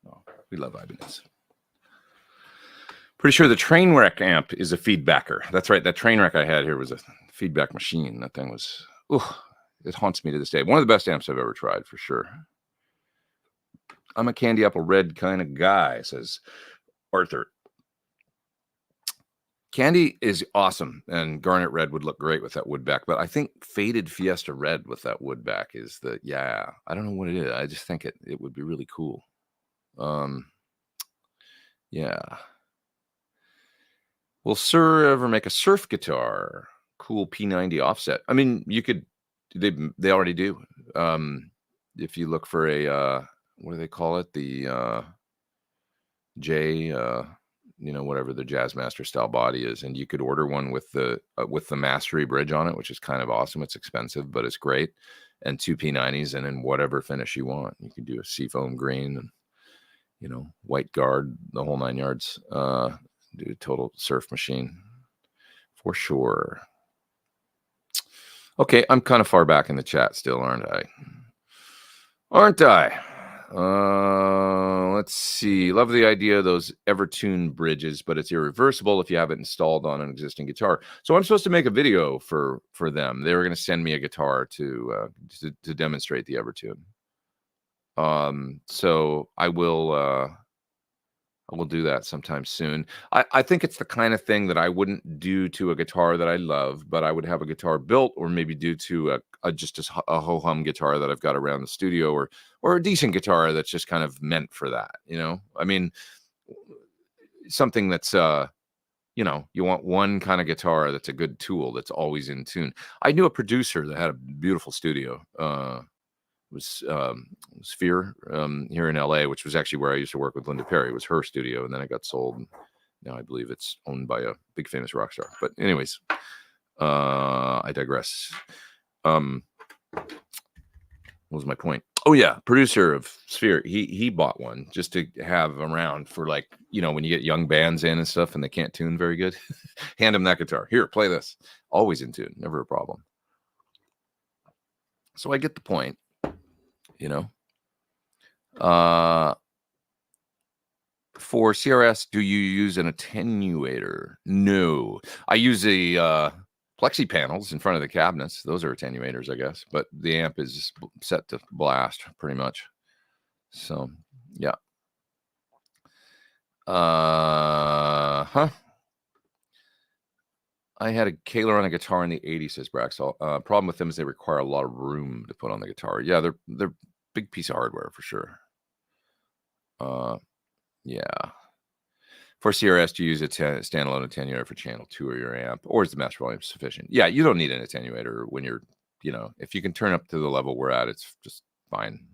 Oh, we love Ibanez. Pretty sure the Trainwreck amp is a feedbacker. That's right. That Trainwreck I had here was a feedback machine. That thing was, it haunts me to this day. One of the best amps I've ever tried, for sure. I'm a candy apple red kind of guy, says Arthur. Candy is awesome, and garnet red would look great with that wood back, but I think faded Fiesta red with that wood back is I don't know what it is. I just think it would be really cool. Yeah. Will Sir ever make a surf guitar? Cool P90 offset. I mean, you could, they already do. If you look for a, what do they call it? The J, whatever the Jazzmaster style body is, and you could order one with the Mastery bridge on it, which is kind of awesome. It's expensive, but it's great. And 2 P90s, and in whatever finish you want. You can do a seafoam green and, white guard, the whole 9 yards. Do a total surf machine for sure. Okay, I'm kind of far back in the chat still, aren't I? Let's see. Love the idea of those Evertune bridges, but it's irreversible if you have it installed on an existing guitar. So I'm supposed to make a video for them. They were going to send me a guitar to demonstrate the Evertune. So I will do that sometime soon. I think it's the kind of thing that I wouldn't do to a guitar that I love, but I would have a guitar built, or maybe do to just a ho-hum guitar that I've got around the studio, or a decent guitar that's just kind of meant for that. I mean, something that's you want one kind of guitar that's a good tool that's always in tune. I knew a producer that had a beautiful studio. Was Sphere here in LA, which was actually where I used to work with Linda Perry. It was her studio, and then it got sold. And now I believe it's owned by a big famous rock star. But anyways, I digress. What was my point? Oh yeah, producer of Sphere. He bought one just to have around for, like, when you get young bands in and stuff and they can't tune very good. Hand them that guitar. Here, play this. Always in tune, never a problem. So I get the point. For CRS, do you use an attenuator? No, I use a plexi panels in front of the cabinets. Those are attenuators, I guess, but the amp is set to blast pretty much. So yeah. I had a Kahler on a guitar in the 80s, says Braxall. Problem with them is they require a lot of room to put on the guitar. Yeah, they're big piece of hardware for sure. Yeah. For CRS, do you use a standalone attenuator for channel 2 or your amp, or is the master volume sufficient? Yeah, you don't need an attenuator when you're, if you can turn up to the level we're at, it's just fine.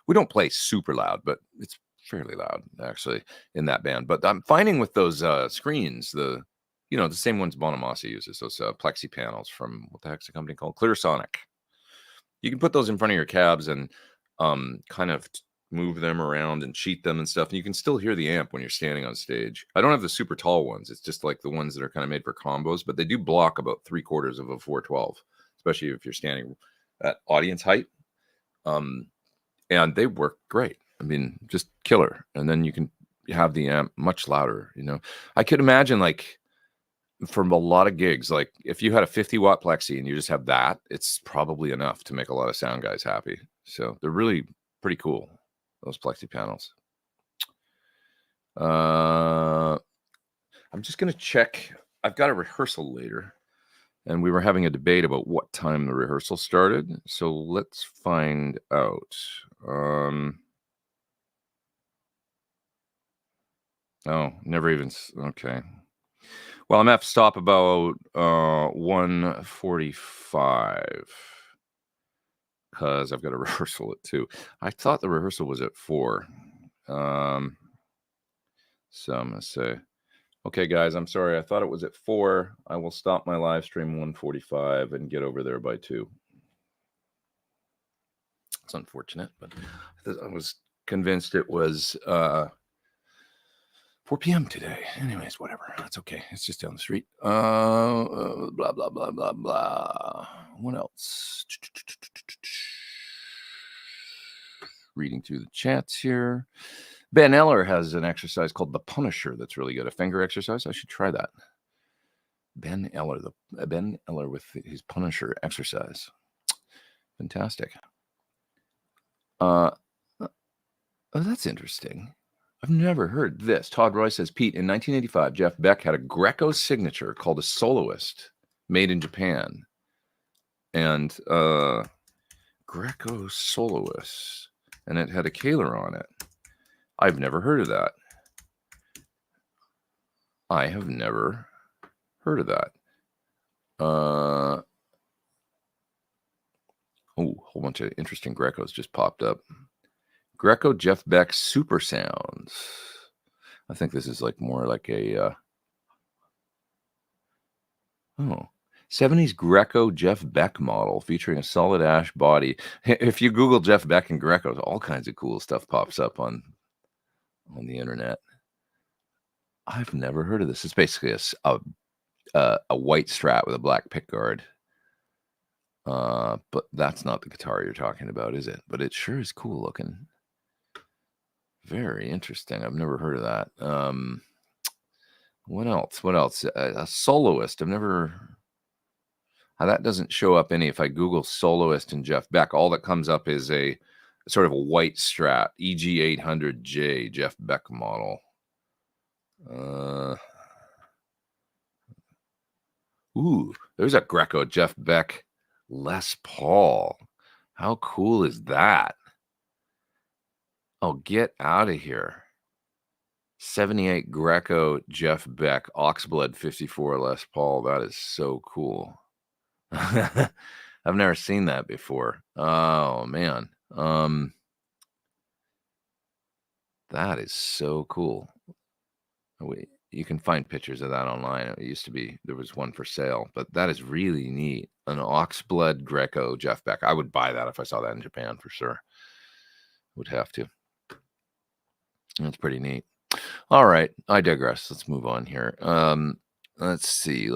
We don't play super loud, but it's fairly loud actually in that band. But I'm finding with those screens, the same ones Bonamassa uses, those plexi panels from, what the heck's the company called? Clear Sonic. You can put those in front of your cabs and kind of move them around and cheat them and stuff. And you can still hear the amp when you're standing on stage. I don't have the super tall ones. It's just like the ones that are kind of made for combos, but they do block about 3/4 of a 412, especially if you're standing at audience height. And they work great. I mean, just killer. And then you can have the amp much louder. I could imagine, like, from a lot of gigs, like if you had a 50-watt plexi and you just have that, it's probably enough to make a lot of sound guys happy. So they're really pretty cool, those plexi panels. I'm just going to check. I've got a rehearsal later, and we were having a debate about what time the rehearsal started. So let's find out. Oh, never even. Okay. Well, I'm going to have to stop about 1:45 because I've got a rehearsal at 2. I thought the rehearsal was at 4. So I'm going to say, okay, guys, I'm sorry. I thought it was at 4. I will stop my live stream 1:45 and get over there by 2. It's unfortunate, but I was convinced it was 4 p.m. today. Anyways, whatever. That's okay. It's just down the street. Blah, blah, blah, blah, blah. What else? Reading through the chats here. Ben Eller has an exercise called the Punisher that's really good. A finger exercise. I should try that. Ben Eller with his Punisher exercise. Fantastic. Oh, that's interesting. I've never heard this. Todd Roy says, Pete, in 1985, Jeff Beck had a Greco signature called a Soloist made in Japan. And Greco Soloist. And it had a Kahler on it. I've never heard of that. I have never heard of that. Oh, a whole bunch of interesting Grecos just popped up. Greco Jeff Beck Super Sounds. I think this is like more like a 70s Greco Jeff Beck model featuring a solid ash body. If you Google Jeff Beck and Greco, all kinds of cool stuff pops up on the internet. I've never heard of this. It's basically a white Strat with a black pickguard. But that's not the guitar you're talking about, is it? But it sure is cool looking. Very interesting. I've never heard of that. What else? A Soloist. I've never. That doesn't show up any. If I Google Soloist and Jeff Beck, all that comes up is a sort of a white Strat EG800J Jeff Beck model. Ooh, there's a Greco Jeff Beck Les Paul. How cool is that? Oh, get out of here. 78 Greco Jeff Beck Oxblood 54 Les Paul. That is so cool. I've never seen that before. Oh man. That is so cool. You can find pictures of that online. It used to be, there was one for sale, but that is really neat. An Oxblood Greco Jeff Beck. I would buy that if I saw that in Japan for sure. Would have to. That's pretty neat. All right, I digress. Let's move on here. Let's see.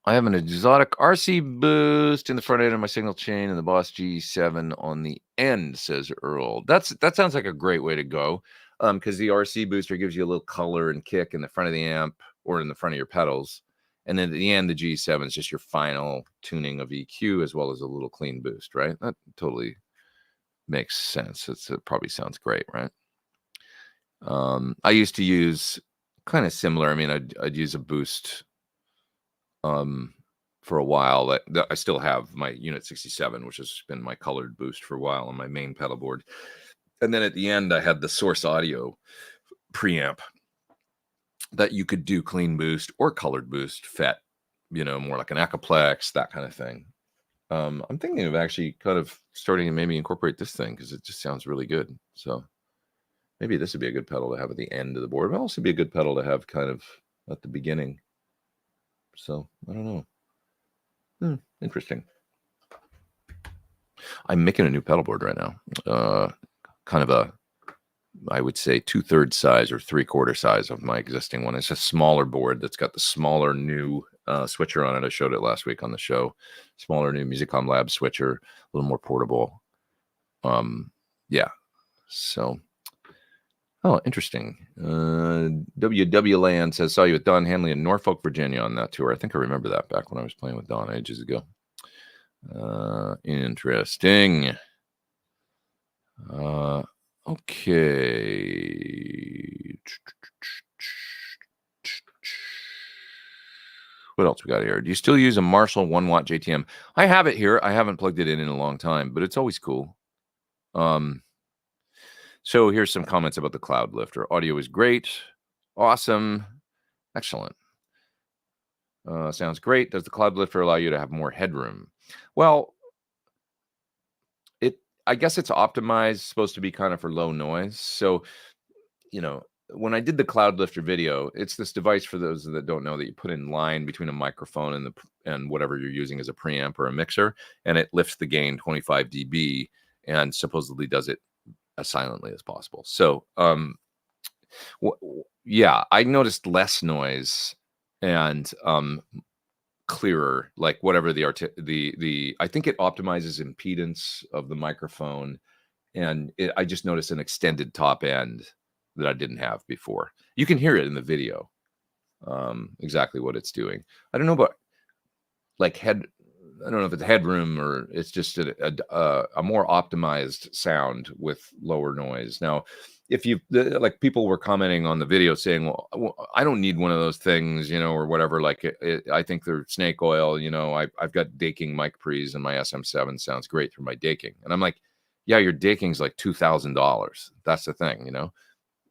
I have an exotic RC boost in the front end of my signal chain and the Boss G7 on the end, says Earl. That sounds like a great way to go, because the RC booster gives you a little color and kick in the front of the amp or in the front of your pedals. And then at the end, the G7 is just your final tuning of EQ as well as a little clean boost, right? That totally makes sense. It probably sounds great, right? I used to use kind of similar. I mean, I'd use a boost for a while. That I still have my Unit 67, which has been my colored boost for a while on my main pedal board. And then at the end, I had the Source Audio preamp that you could do clean boost or colored boost, FET, more like an Echoplex, that kind of thing. I'm thinking of actually kind of starting to maybe incorporate this thing because it just sounds really good. So maybe this would be a good pedal to have at the end of the board, but also be a good pedal to have kind of at the beginning. So I don't know. Interesting. I'm making a new pedal board right now. Kind of I would say 2/3 size or 3/4 size of my existing one. It's a smaller board that's got the smaller new switcher on it. I showed it last week on the show. Smaller new Musicom Lab switcher, a little more portable. Yeah. So, interesting. WW Land says, saw you with Don Henley in Norfolk, Virginia on that tour. I think I remember that back when I was playing with Don ages ago. Interesting. Okay. What else we got here? Do you still use a Marshall 1-watt JTM? I have it here. I haven't plugged it in a long time, but it's always cool. So here's some comments about the Cloud Lifter. Audio is great. Awesome. Excellent. Sounds great. Does the Cloud Lifter allow you to have more headroom? Well, I guess it's optimized, supposed to be kind of for low noise. So, when I did the Cloud Lifter video, it's this device, for those that don't know, that you put in line between a microphone and whatever you're using as a preamp or a mixer, and it lifts the gain 25 dB and supposedly does it as silently as possible. So, yeah, I noticed less noise and clearer, like whatever the I think it optimizes impedance of the microphone, and I just noticed an extended top end that I didn't have before. You can hear it in the video, exactly what it's doing. I don't know about I don't know if it's headroom or it's just a more optimized sound with lower noise. Now, if like people were commenting on the video saying, well, I don't need one of those things, or whatever. Like I think they're snake oil. I've got daking mic pre's and my SM7 sounds great through my daking. And I'm like, yeah, your daking's like $2,000. That's the thing,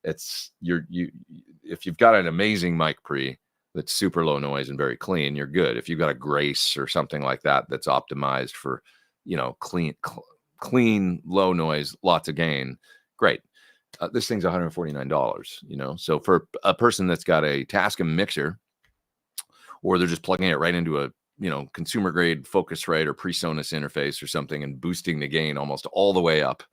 it's if you've got an amazing mic pre that's super low noise and very clean, you're good. If you've got a Grace or something like that that's optimized for, clean, low noise, lots of gain, great. This thing's $149, So for a person that's got a Tascam mixer, or they're just plugging it right into a, consumer grade Focusrite or PreSonus interface or something and boosting the gain almost all the way up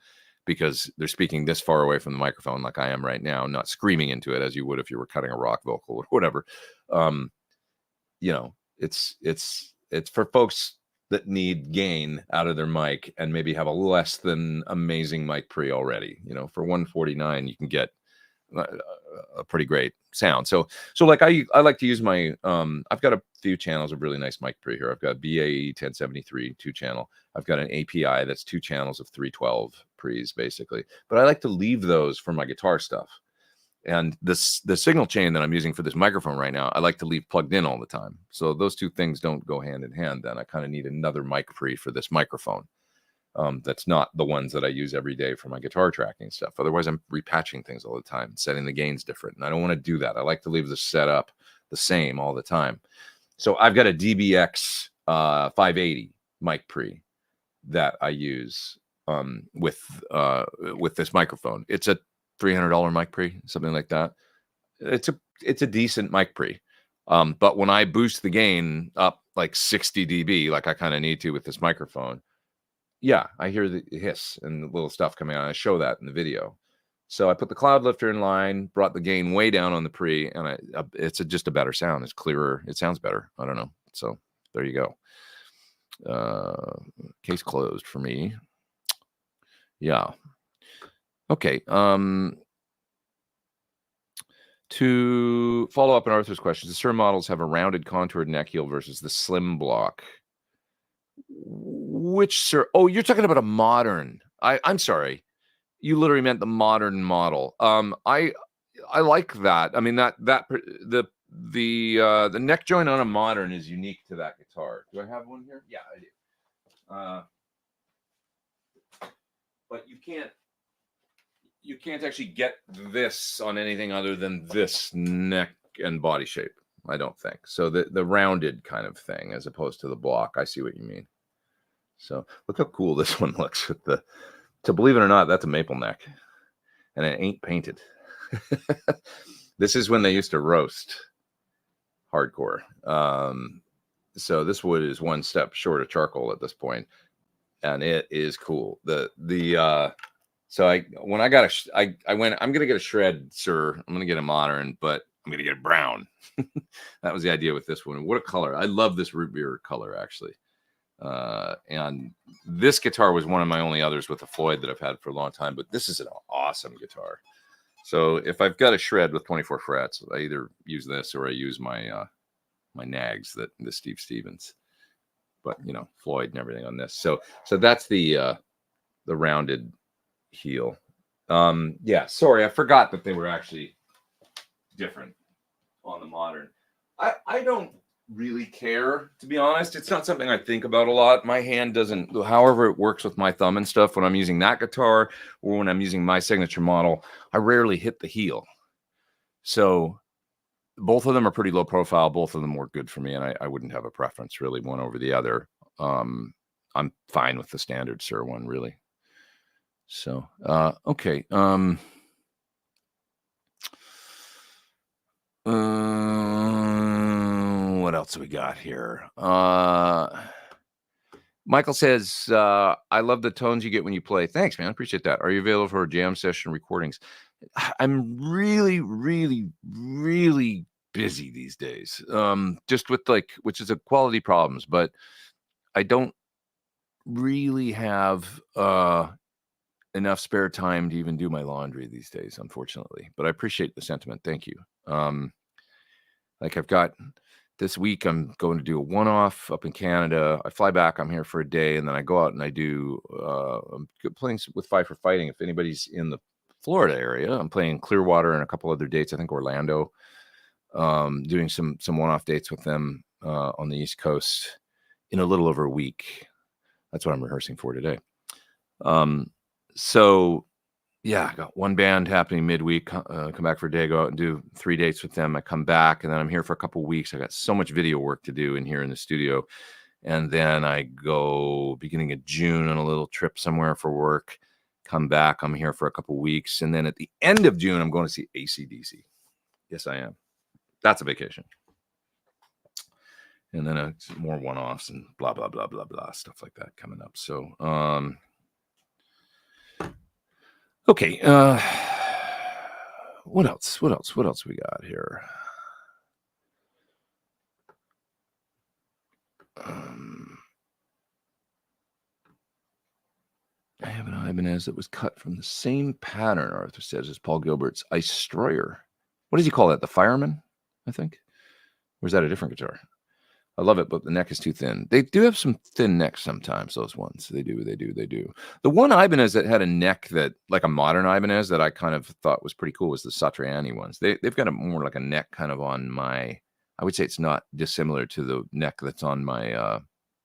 because they're speaking this far away from the microphone like I am right now, not screaming into it as you would if you were cutting a rock vocal or whatever. It's for folks that need gain out of their mic and maybe have a less than amazing mic pre already. For $149, you can get a pretty great sound. So like I like to use my I've got a few channels of really nice mic pre here. I've got BAE 1073 2-channel. I've got an API that's 2 channels of 312 pre's basically. But I like to leave those for my guitar stuff. And the signal chain that I'm using for this microphone right now, I like to leave plugged in all the time. So those two things don't go hand in hand. Then I kind of need another mic pre for this microphone. That's not the ones that I use every day for my guitar tracking stuff. Otherwise, I'm repatching things all the time, setting the gains different. And I don't want to do that. I like to leave the setup the same all the time. So I've got a DBX 580 mic pre that I use with this microphone. It's a $300 mic pre, something like that. It's a decent mic pre. But when I boost the gain up like 60 dB, like I kind of need to with this microphone, yeah, I hear the hiss and the little stuff coming out. I show that in the video. So I put the Cloud Lifter in line, brought the gain way down on the pre, and it's just a better sound. It's clearer. It sounds better. I don't know. So there you go. Case closed for me. Yeah. Okay. To follow up on Arthur's questions, the Sir models have a rounded contoured neck heel versus the slim block. Which Sir? Oh, you're talking about a modern. I'm sorry. You literally meant the modern model. I like that. I mean the the neck joint on a modern is unique to that guitar. Do I have one here? Yeah, I do. But you can't actually get this on anything other than this neck and body shape. I don't think so. The rounded kind of thing, as opposed to the block. I see what you mean. So look how cool this one looks with the. To believe it or not, that's a maple neck, and it ain't painted. This is when they used to roast hardcore. So this wood is one step short of charcoal at this point, and it is cool. So I went, I'm gonna get a shred, sir. I'm gonna get a modern, but I'm gonna get a brown. That was the idea with this one. What a color! I love this root beer color, actually. And this guitar was one of my only others with a Floyd that I've had for a long time, but this is an awesome guitar. So if I've got a shred with 24 frets, I either use this or I use my my Nags, the Steve Stevens, but Floyd and everything on this. So that's the rounded heel. Yeah, sorry, I forgot that they were actually different on the modern. I don't really care, to be honest. It's not something I think about a lot. My hand doesn't, however it works with my thumb and stuff, when I'm using that guitar or when I'm using my signature model, I rarely hit the heel. So both of them are pretty low profile. Both of them work good for me, and I wouldn't have a preference really one over the other. I'm fine with the standard Sir one, really. So okay. What else we got here? Michael says, I love the tones you get when you play. Thanks, man. Appreciate that. Are you available for jam session recordings? I'm really, really, really busy these days. Just with which is a quality problems, but I don't really have enough spare time to even do my laundry these days, unfortunately. But I appreciate the sentiment. Thank you. I've got this week, I'm going to do a one-off up in Canada. I fly back, I'm here for a day, and then I go out and I do, I'm playing with Five for Fighting. If anybody's in the Florida area, I'm playing Clearwater and a couple other dates, I think Orlando, doing some one-off dates with them on the East Coast in a little over a week. That's what I'm rehearsing for today. So yeah, I got one band happening midweek. Come back for a day, go out and do 3 dates with them. I come back, and then I'm here for a couple weeks. I got so much video work to do in here in the studio. And then I go beginning of June on a little trip somewhere for work. Come back, I'm here for a couple weeks. And then at the end of June, I'm going to see AC/DC. Yes, I am. That's a vacation. And then more one-offs and blah, blah, blah, blah, blah, stuff like that coming up. So, okay. What else? What else we got here? I have an Ibanez that was cut from the same pattern, Arthur says, as Paul Gilbert's Ice Destroyer. What does he call that? The Fireman, I think? Or is that a different guitar? I love it, but the neck is too thin. They do have some thin necks sometimes, those ones. They do. The one Ibanez that had a neck that, like a modern Ibanez, that I kind of thought was pretty cool was the Satriani ones. They've got a more like a neck kind of on my, I would say it's not dissimilar to the neck that's on my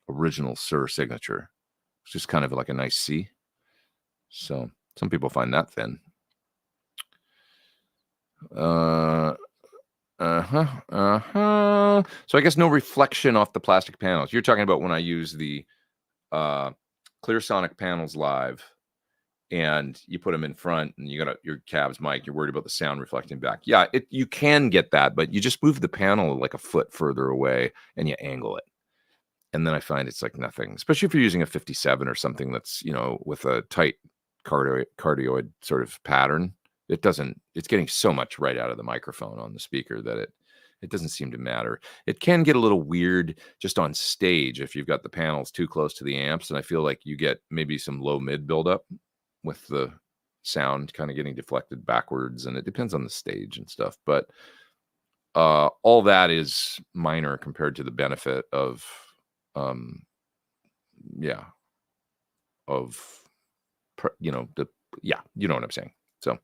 original Sir signature. It's just kind of like a nice C. So some people find that thin. So I guess no reflection off the plastic panels. You're talking about when I use the Clear Sonic panels live, and you put them in front, and you got your cab's mic. You're worried about the sound reflecting back. Yeah, you can get that, but you just move the panel like a foot further away, and you angle it. And then I find it's like nothing, especially if you're using a 57 or something that's, with a tight cardioid sort of pattern. It's getting so much right out of the microphone on the speaker that it doesn't seem to matter. It can get a little weird just on stage if you've got the panels too close to the amps, and I feel like you get maybe some low mid buildup with the sound kind of getting deflected backwards, and it depends on the stage and stuff. But all that is minor compared to the benefit of you know what I'm saying. So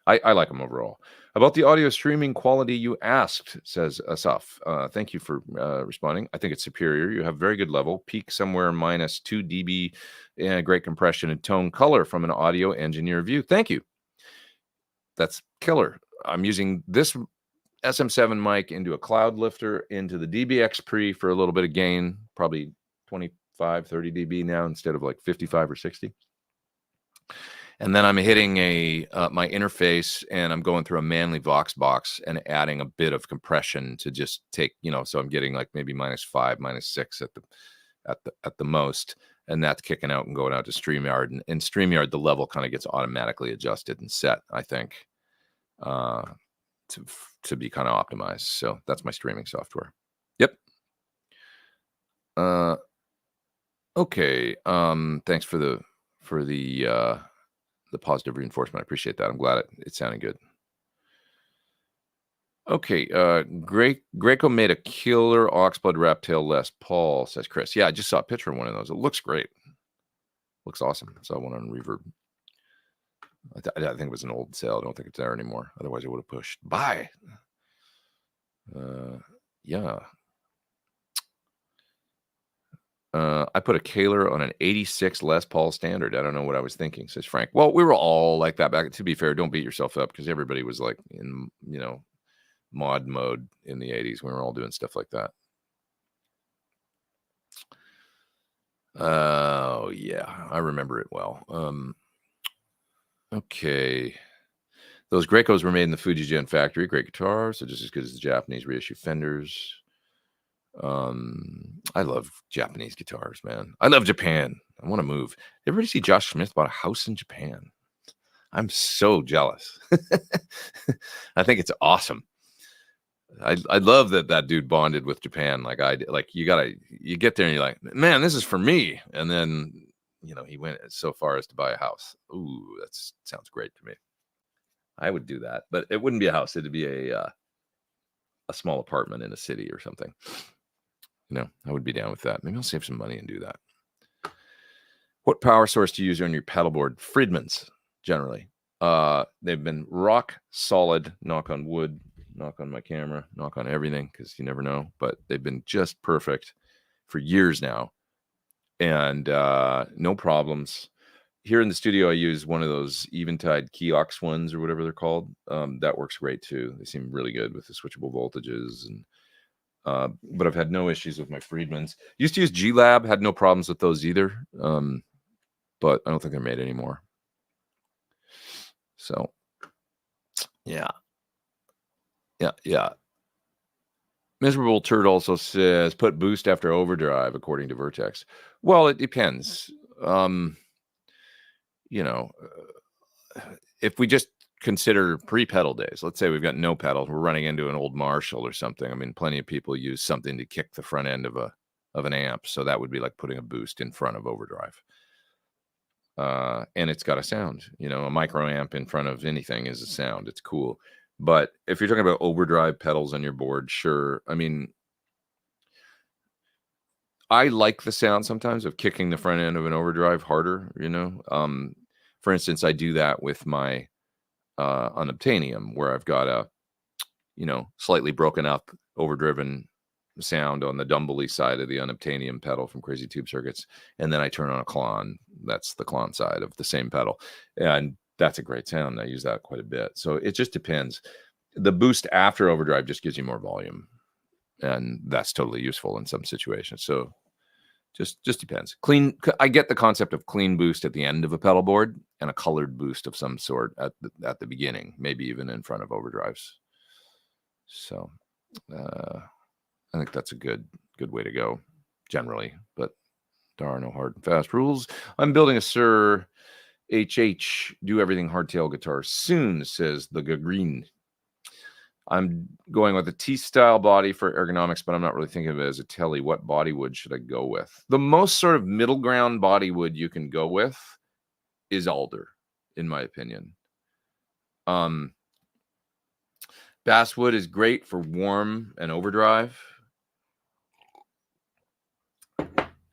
I like them overall. About the audio streaming quality you asked, says Asaf. Thank you for responding. I think it's superior. You have very good level, peak somewhere minus 2 dB, and great compression and tone color from an audio engineer view. Thank you. That's killer. I'm using this SM7 mic into a cloud lifter, into the DBX Pre for a little bit of gain, probably 25, 30 dB now instead of like 55 or 60. And then I'm hitting my interface, and I'm going through a Manly Vox box and adding a bit of compression to just take, so I'm getting like maybe -5, -6 at the most, and that's kicking out and going out to StreamYard. And in StreamYard, the level kind of gets automatically adjusted and set, I think, to be kind of optimized. So that's my streaming software. Yep. Okay. Thanks for the positive reinforcement. I appreciate that. I'm glad it sounded good. Okay. Greco made a killer Oxblood Raptail Les Paul, says Chris. Yeah, I just saw a picture of one of those. It looks great. Looks awesome. Saw one on Reverb. I think it was an old sale. I don't think it's there anymore. Otherwise, I would have pushed buy. Yeah. I put a Kahler on an 86 Les Paul Standard. I don't know what I was thinking, says Frank. Well, we were all like that back. To be fair, don't beat yourself up, because everybody was like in, mod mode in the 80s. We were all doing stuff like that. Oh, yeah. I remember it well. Okay. Those Grecos were made in the Fujigen factory. Great guitars. So just as good as the Japanese reissue Fenders. I love Japanese guitars, man. I love Japan. I want to move. Everybody see Josh Smith bought a house in Japan? I'm so jealous. I think it's awesome. I love that dude bonded with Japan. Like you get there and you're like, man, this is for me. And then, he went so far as to buy a house. Ooh, that sounds great to me. I would do that, but it wouldn't be a house. It'd be a small apartment in a city or something. I would be down with that. Maybe I'll save some money and do that. What power source do you use on your pedal board? Friedman's, generally. They've been rock solid, knock on wood, knock on my camera, knock on everything, because you never know. But they've been just perfect for years now. And no problems. Here in the studio, I use one of those Eventide Kiox ones or whatever they're called. That works great too. They seem really good with the switchable voltages, and but I've had no issues with my Friedmans. Used to use G-Lab, had no problems with those either. But I don't think they're made anymore. So, yeah. Miserable Turd also says, put boost after overdrive, according to Vertex. Well, it depends. If we just consider pre-pedal days, let's say we've got no pedals, we're running into an old Marshall or something. I mean, plenty of people use something to kick the front end of an amp, so that would be like putting a boost in front of overdrive. And it's got a sound. A micro amp in front of anything is a sound. It's cool. But if you're talking about overdrive pedals on your board, sure. I mean, I like the sound sometimes of kicking the front end of an overdrive harder. For instance, I do that with my unobtainium, where I've got a slightly broken up overdriven sound on the Dumbly side of the unobtainium pedal from Crazy Tube Circuits, and then I turn on a Klon. That's the Klon side of the same pedal, and that's a great sound. I use that quite a bit. So it just depends. The boost after overdrive just gives you more volume, and that's totally useful in some situations. So just depends. Clean. I get the concept of clean boost at the end of a pedal board and a colored boost of some sort at the beginning, maybe even in front of overdrives. So I think that's a good way to go generally, but there are no hard and fast rules. I'm building a Sir HH do everything hardtail guitar soon, says the Green. I'm going with a T-style body for ergonomics, but I'm not really thinking of it as a telly. What body wood should I go with? The most sort of middle ground body wood you can go with is alder, in my opinion. Basswood is great for warm and overdrive.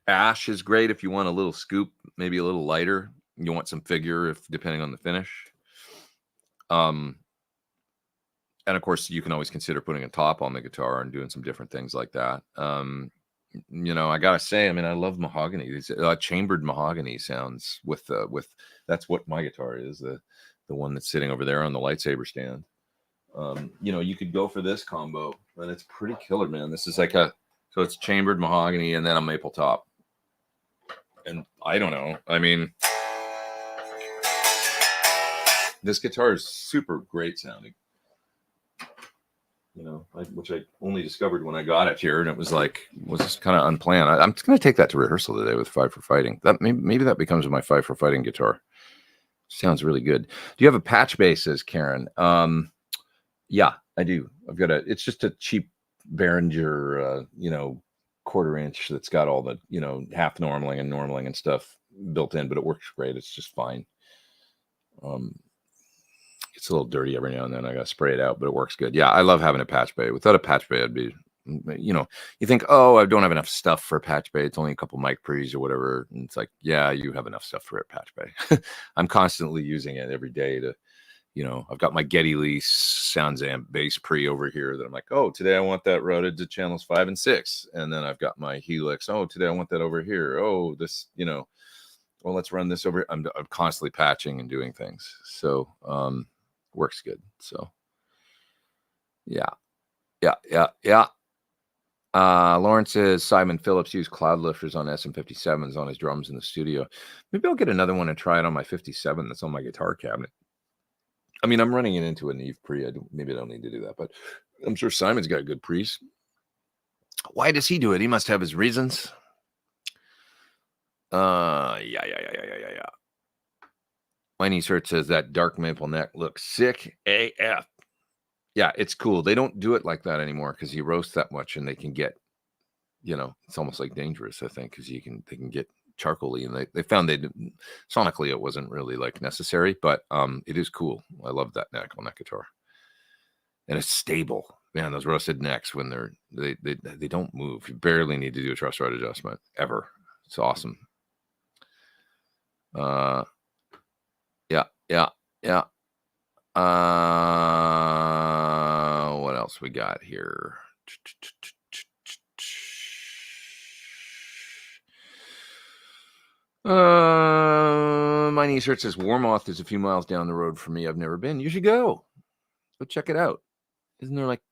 Ash is great if you want a little scoop, maybe a little lighter. You want some figure, depending on the finish. And of course, you can always consider putting a top on the guitar and doing some different things like that. I gotta say, I mean, I love mahogany. These chambered mahogany sounds with that's what my guitar is, the one that's sitting over there on the lightsaber stand. You could go for this combo, and it's pretty killer, man. This is like so it's chambered mahogany and then a maple top. And I don't know. I mean, this guitar is super great sounding. Which I only discovered when I got it here, and it was just kind of unplanned. I'm just going to take that to rehearsal today with Five for Fighting. That maybe that becomes my Five for Fighting guitar. Sounds really good. Do you have a patch bass, says Karen? Yeah, I do. I've got it's just a cheap Behringer, 1/4 inch that's got all the, half normaling and stuff built in, but it works great. It's just fine. It's a little dirty every now and then. I got to spray it out, but it works good. Yeah, I love having a patch bay. Without a patch bay, I'd be, you think, oh, I don't have enough stuff for a patch bay. It's only a couple mic pre's or whatever. And it's like, yeah, you have enough stuff for a patch bay. I'm constantly using it every day to, I've got my Geddy Lee Sounds Amp bass pre over here that I'm like, oh, today I want that routed to channels 5 and 6. And then I've got my Helix. Oh, today I want that over here. Oh, this, well, let's run this over. I'm constantly patching and doing things. So, works good. So yeah. Lawrence says Simon Phillips used cloud lifters on SM57s on his drums in the studio. Maybe I'll get another one and try it on my 57 that's on my guitar cabinet. I mean, I'm running it into a Neve pre. Maybe I don't need to do that, but I'm sure Simon's got good pre's. Why does he do it? He must have his reasons. Yeah. Winey Search says that dark maple neck looks sick AF. Yeah, it's cool. They don't do it like that anymore because you roast that much and they can get, it's almost like dangerous, I think, because they can get charcoaly, and they found sonically it wasn't really like necessary, but it is cool. I love that neck on that guitar. And it's stable. Man, those roasted necks when they don't move. You barely need to do a truss rod adjustment ever. It's awesome. Yeah. What else we got here? My niece says Warmoth is a few miles down the road from me. I've never been. You should go check it out. Isn't there like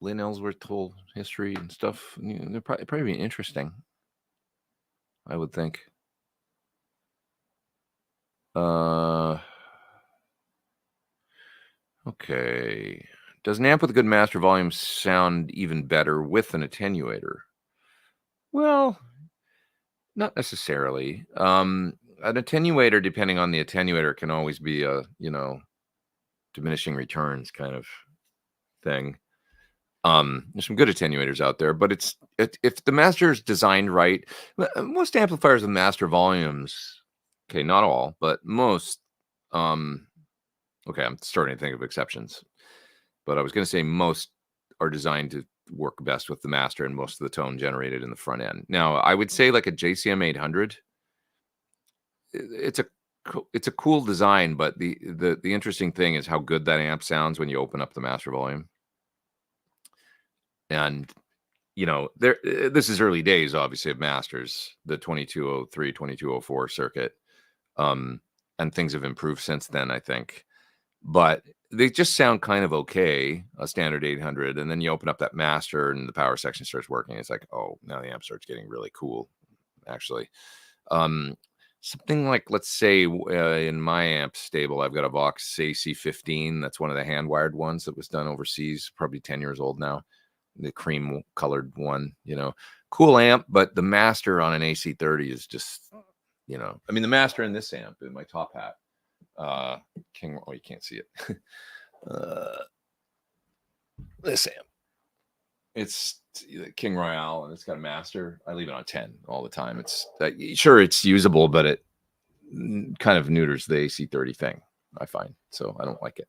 Lynn Ellsworth whole history and stuff? They're probably be interesting, I would think. Okay. Does an amp with a good master volume sound even better with an attenuator? Well, not necessarily. An attenuator, depending on the attenuator, can always be a, diminishing returns kind of thing. There's some good attenuators out there, but if the master is designed right, most amplifiers with master volumes, okay, not all, but most, okay, I'm starting to think of exceptions, but I was going to say most are designed to work best with the master and most of the tone generated in the front end. Now, I would say like a JCM 800, it's a cool design, but the interesting thing is how good that amp sounds when you open up the master volume. And this is early days, obviously, of masters, the 2203, 2204 circuit, and things have improved since then, I think. But they just sound kind of okay, a standard 800, and then you open up that master and the power section starts working. It's like, oh, now the amp starts getting really cool, actually. Something like, let's say, in my amp stable, I've got a Vox AC15. That's one of the hand-wired ones that was done overseas, probably 10 years old now. The cream-colored one, cool amp, but the master on an AC30 is just, I mean, the master in this amp, in my top hat, King, oh, you can't see it. This amp, it's King Royale, and it's got a master. I leave it on 10 all the time. It's sure it's usable, but it kind of neuters the AC30 thing, I find. So I don't like it.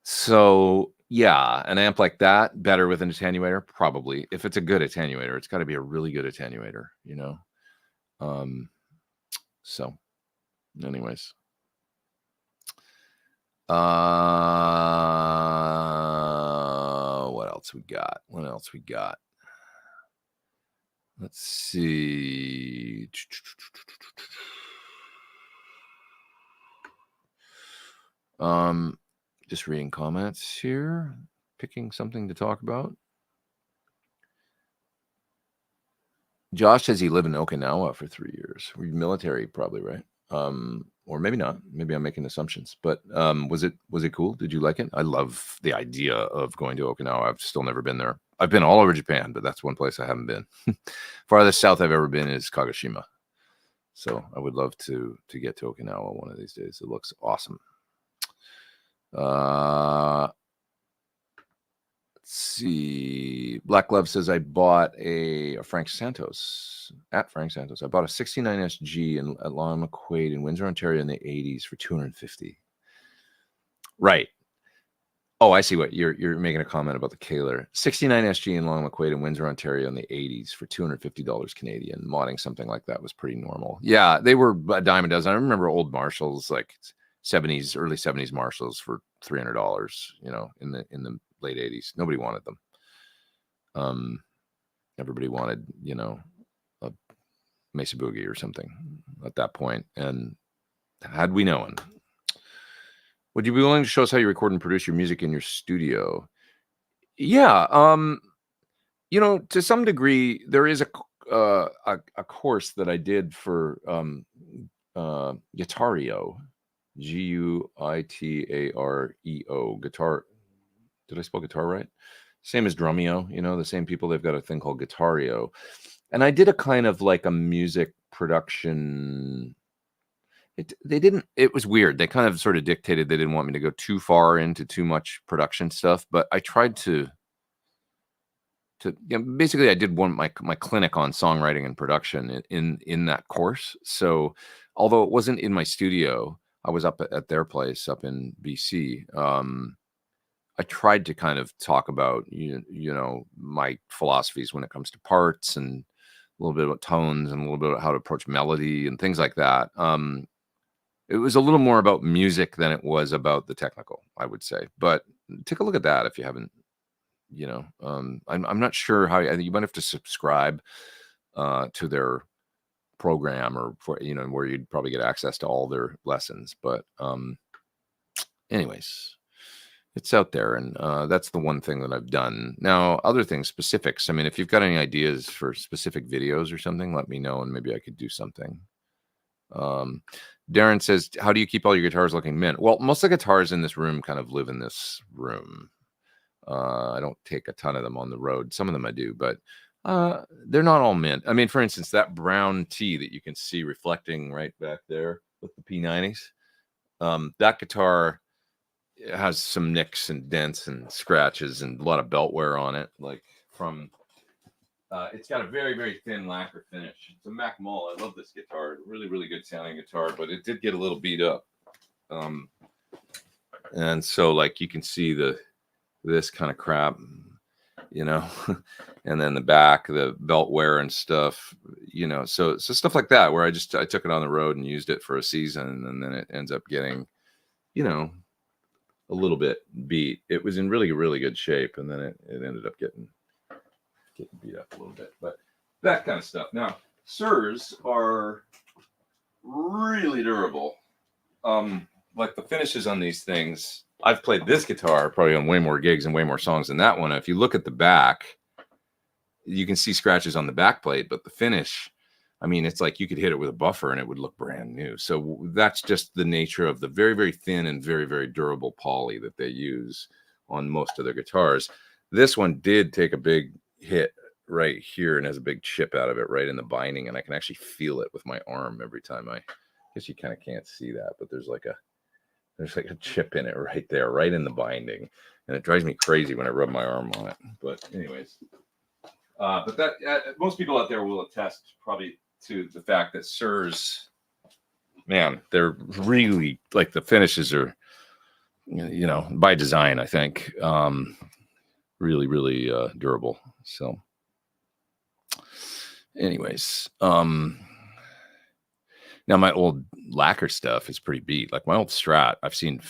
So yeah, an amp like that, better with an attenuator, probably. If it's a good attenuator, it's got to be a really good attenuator, So anyways. What else we got? What else we got? Let's see. Just reading comments here, picking something to talk about. Josh says he lived in Okinawa for 3 years. Were you military? Probably, right? Or maybe not. Maybe I'm making assumptions. But was it cool? Did you like it? I love the idea of going to Okinawa. I've still never been there. I've been all over Japan, but that's one place I haven't been. Farthest south I've ever been is Kagoshima. So I would love to get to Okinawa one of these days. It looks awesome. Let's see. Black Glove says I bought a Frank Santos at Frank Santos. I bought a 69 SG at Long McQuaid in Windsor, Ontario in the 80s for $250. Right. Oh, I see what you're making a comment about the Kahler. 69 SG in Long McQuaid in Windsor, Ontario in the 80s for $250 Canadian. Modding something like that was pretty normal. Yeah, they were a dime a dozen. I remember old Marshalls, like 70s, early 70s Marshalls for $300, in the late 80s. Nobody wanted them. Everybody wanted, a Mesa Boogie or something at that point. And had we known, would you be willing to show us how you record and produce your music in your studio? Yeah. To some degree, there is a course that I did for Guitareo, Guitareo, guitar. Did I spell guitar right? Same as Drumeo, the same people. They've got a thing called Guitareo, and I did a kind of like a music production. It was weird. They kind of sort of dictated they didn't want me to go too far into too much production stuff, but I tried to basically I did my clinic on songwriting and production in that course. So although it wasn't in my studio, I was up at their place up in BC. I tried to kind of talk about my philosophies when it comes to parts and a little bit about tones and a little bit about how to approach melody and things like that. It was a little more about music than it was about the technical, I would say. But take a look at that if you haven't. I'm not sure how you might have to subscribe to their program or where you'd probably get access to all their lessons. But anyways, it's out there, and that's the one thing that I've done. Now, other things, specifics. I mean, if you've got any ideas for specific videos or something, let me know, and maybe I could do something. Darren says, how do you keep all your guitars looking mint? Well, most of the guitars in this room kind of live in this room. I don't take a ton of them on the road. Some of them I do, but they're not all mint. I mean, for instance, that brown tee that you can see reflecting right back there with the P90s, that guitar has some nicks and dents and scratches and a lot of belt wear on it. Like it's got a very, very thin lacquer finish. It's a Mac Mull. I love this guitar. Really, really good sounding guitar, but it did get a little beat up. And so like you can see this kind of crap, and then the back, the belt wear and stuff, so stuff like that, where I took it on the road and used it for a season, and then it ends up getting, a little bit beat. It was in really, really good shape, and then it ended up getting beat up a little bit, but that kind of stuff. Now, Sirs are really durable. Like the finishes on these things, I've played this guitar probably on way more gigs and way more songs than that one. If you look at the back, you can see scratches on the back plate, but the finish, I mean, it's like you could hit it with a buffer and it would look brand new. So that's just the nature of the very, very thin and very, very durable poly that they use on most of their guitars. This one did take a big hit right here and has a big chip out of it right in the binding, and I can actually feel it with my arm every time. I guess you kind of can't see that, but there's like a chip in it right there, right in the binding, and it drives me crazy when I rub my arm on it. But anyways, but that most people out there will attest probably to the fact that Sirs, man, they're really, like, the finishes are, by design, I think, really, really durable. So anyways, Now my old lacquer stuff is pretty beat. Like my old Strat, I've seen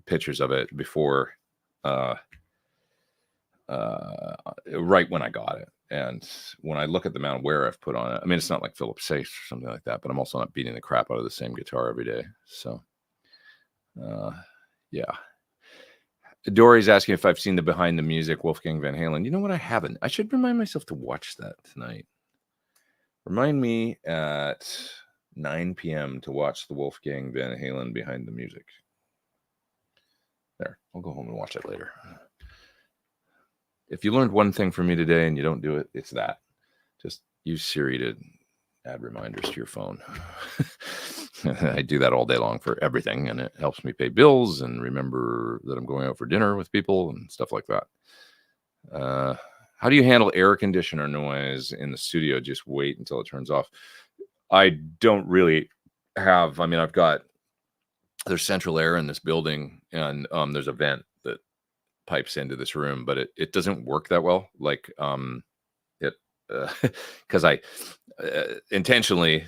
pictures of it before, uh, right when I got it. And when I look at the amount of wear I've put on it, I mean, it's not like Philip Sage or something like that, but I'm also not beating the crap out of the same guitar every day. So, yeah. Dory's asking if I've seen the Behind the Music Wolfgang Van Halen. You know what? I haven't. I should remind myself to watch that tonight. Remind me at 9 p.m. to watch the Wolfgang Van Halen Behind the Music. There. I'll go home and watch it later. If you learned one thing from me today and you don't do it, it's that. Just use Siri to add reminders to your phone. I do that all day long for everything, and it helps me pay bills and remember that I'm going out for dinner with people and stuff like that. How do you handle air conditioner noise in the studio? Just wait until it turns off. I don't really have, I mean, there's central air in this building, and there's a vent that pipes into this room, but it doesn't work that well. Like, because I intentionally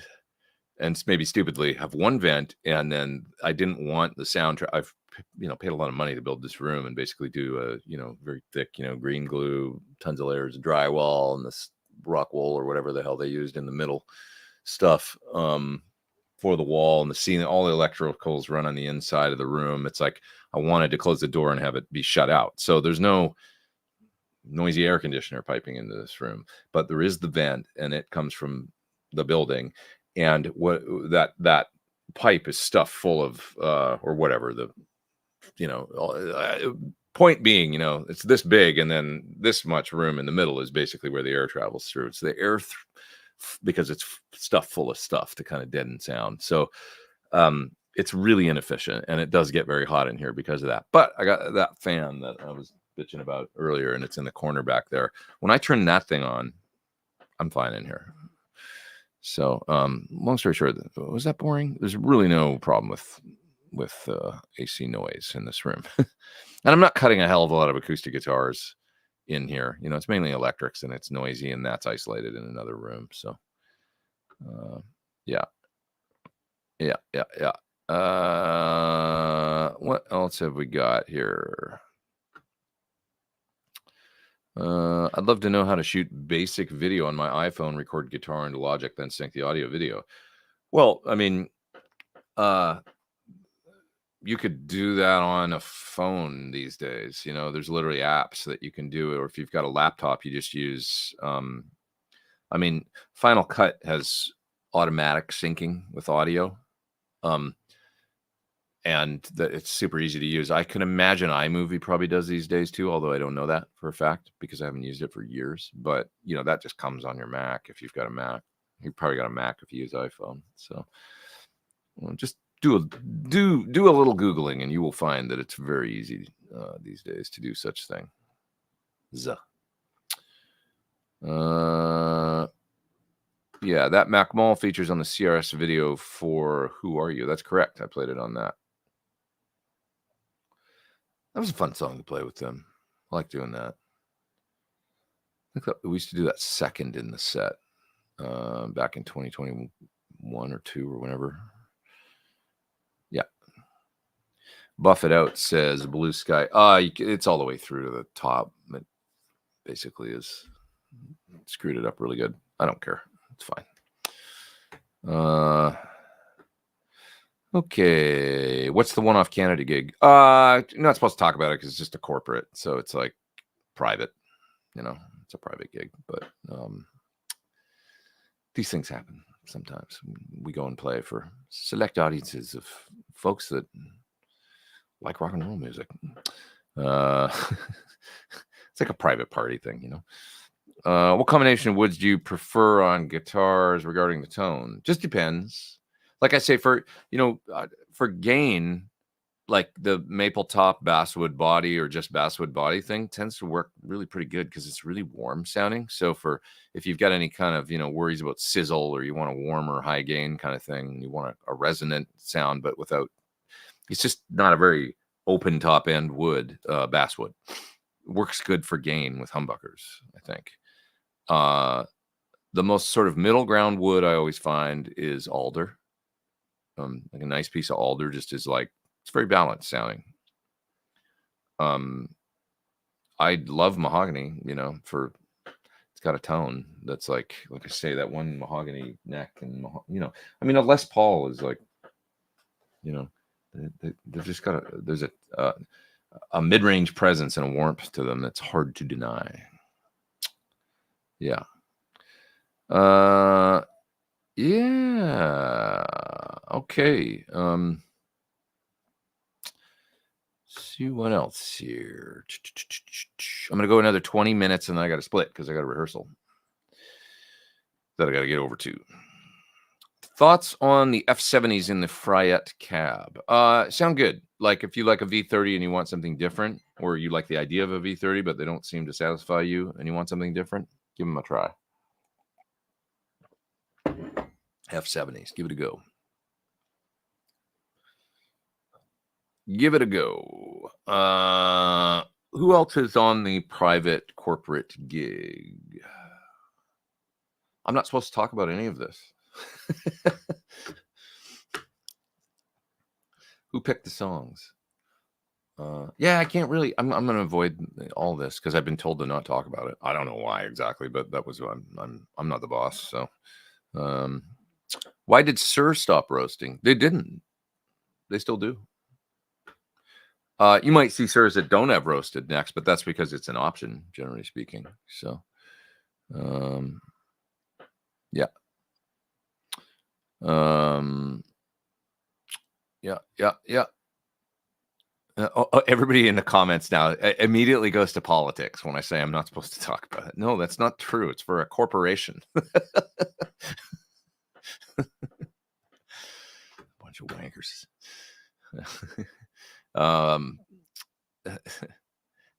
and maybe stupidly have one vent, and then I didn't want the soundtrack. I've paid a lot of money to build this room and basically do a very thick green glue, tons of layers of drywall, and this rock wool or whatever the hell they used in the middle stuff for the wall and the ceiling. All the electricals run on the inside of the room. It's like I wanted to close the door and have it be shut out, so there's no noisy air conditioner piping into this room, but there is the vent, and it comes from the building, and what that pipe is stuffed full of or whatever the point being, it's this big, and then this much room in the middle is basically where the air travels through. It's the air because it's stuffed full of stuff to kind of deaden sound. So it's really inefficient, and it does get very hot in here because of that. But I got that fan that I was bitching about earlier, and it's in the corner back there. When I turn that thing on, I'm fine in here. So long story short, was that boring? There's really no problem with AC noise in this room. And I'm not cutting a hell of a lot of acoustic guitars in here. It's mainly electrics, and it's noisy, and that's isolated in another room. So yeah. What else have we got here? I'd love to know how to shoot basic video on my iPhone, record guitar into Logic, then sync the audio video. Well, I mean, you could do that on a phone these days. There's literally apps that you can do it, or if you've got a laptop, you just use, I mean, Final Cut has automatic syncing with audio. And that it's super easy to use. I can imagine iMovie probably does these days too, although I don't know that for a fact because I haven't used it for years. But that just comes on your Mac if you've got a Mac. You've probably got a Mac if you use iPhone. So just do a little Googling, and you will find that it's very easy these days to do such thing. Yeah, that Mac Mall features on the CRS video for Who Are You? That's correct. I played it on that. That was a fun song to play with them. I like doing that. I think we used to do that second in the set back in 2021 or 2 or whenever. Yeah. Buff It Out says Blue Sky. It's all the way through to the top. It basically is screwed it up really good. I don't care. It's fine. Okay, what's the one-off Canada gig? You're not supposed to talk about it because it's just a corporate, so it's like private. It's a private gig, but these things happen sometimes. We go and play for select audiences of folks that like rock and roll music. It's like a private party thing, What combination of woods do you prefer on guitars regarding the tone? Just depends. Like I say, for gain, like the maple top basswood body or just basswood body thing tends to work really pretty good because it's really warm sounding. So if you've got any kind of worries about sizzle, or you want a warmer high gain kind of thing, you want a resonant sound but without, it's just not a very open top end wood. Basswood works good for gain with humbuckers, I think. The most sort of middle ground wood I always find is alder. like a nice piece of alder just is like, it's very balanced sounding. I love mahogany, for it's got a tone that's like I say, that one mahogany neck, and I mean, a Les Paul is like, they've just got there's a mid-range presence and a warmth to them that's hard to deny. Yeah. Yeah. Okay. See what else here. I'm gonna go another 20 minutes, and then I got to split because I got a rehearsal that I got to get over to. Thoughts on the F70s in the Fryette cab? Sound good. Like if you like a V30 and you want something different, or you like the idea of a V30 but they don't seem to satisfy you, and you want something different, give them a try. F70s, give it a go. Give it a go. Who else is on the private corporate gig? I'm not supposed to talk about any of this. Who picked the songs? Yeah, I can't really. I'm going to avoid all this because I've been told to not talk about it. I don't know why exactly, but that was what I'm not the boss. So, why did Sir stop roasting? They didn't. They still do. You might see Sirs that don't have roasted next, but that's because it's an option, generally speaking. So, yeah. Yeah. Everybody in the comments now immediately goes to politics when I say I'm not supposed to talk about it. No, that's not true. It's for a corporation. Bunch of wankers. The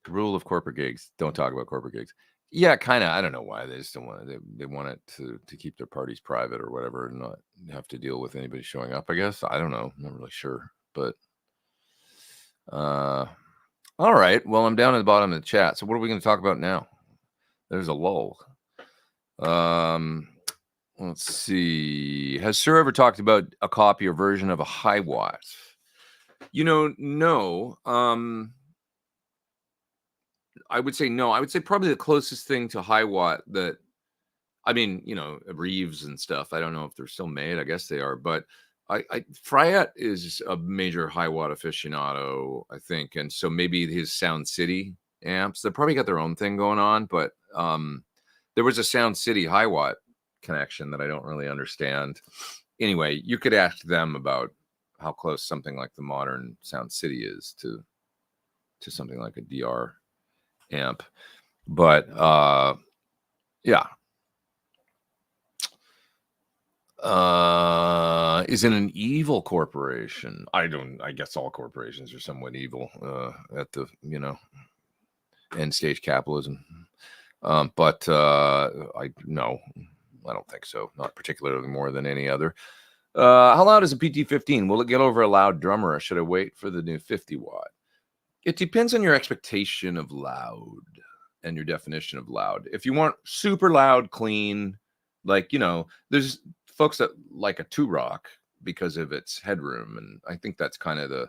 rule of corporate gigs: don't talk about corporate gigs. Yeah, kind of. I don't know why they just don't want it. They want it to keep their parties private or whatever, and not have to deal with anybody showing up. I guess I don't know. I'm not really sure, but all right. Well, I'm down at the bottom of the chat. So what are we going to talk about now? There's a lull. Let's see. Has Sir ever talked about a copy or version of a high watt? No. I would say no. I would say probably the closest thing to high watt that, I mean, Reeves and stuff. I don't know if they're still made. I guess they are, but Fryette is a major high watt aficionado, I think, and so maybe his Sound City amps. They probably got their own thing going on, but there was a Sound City high watt connection that I don't really understand. Anyway, you could ask them about how close something like the modern Sound City is to something like a DR amp, but yeah. Is it an evil corporation? I guess all corporations are somewhat evil at the end stage capitalism, but I don't think so. Not particularly more than any other. How loud is a PT-15? Will it get over a loud drummer, or should I wait for the new 50 watt? It depends on your expectation of loud and your definition of loud. If you want super loud, clean, like, there's folks that like a 2-rock because of its headroom. And I think that's kind of the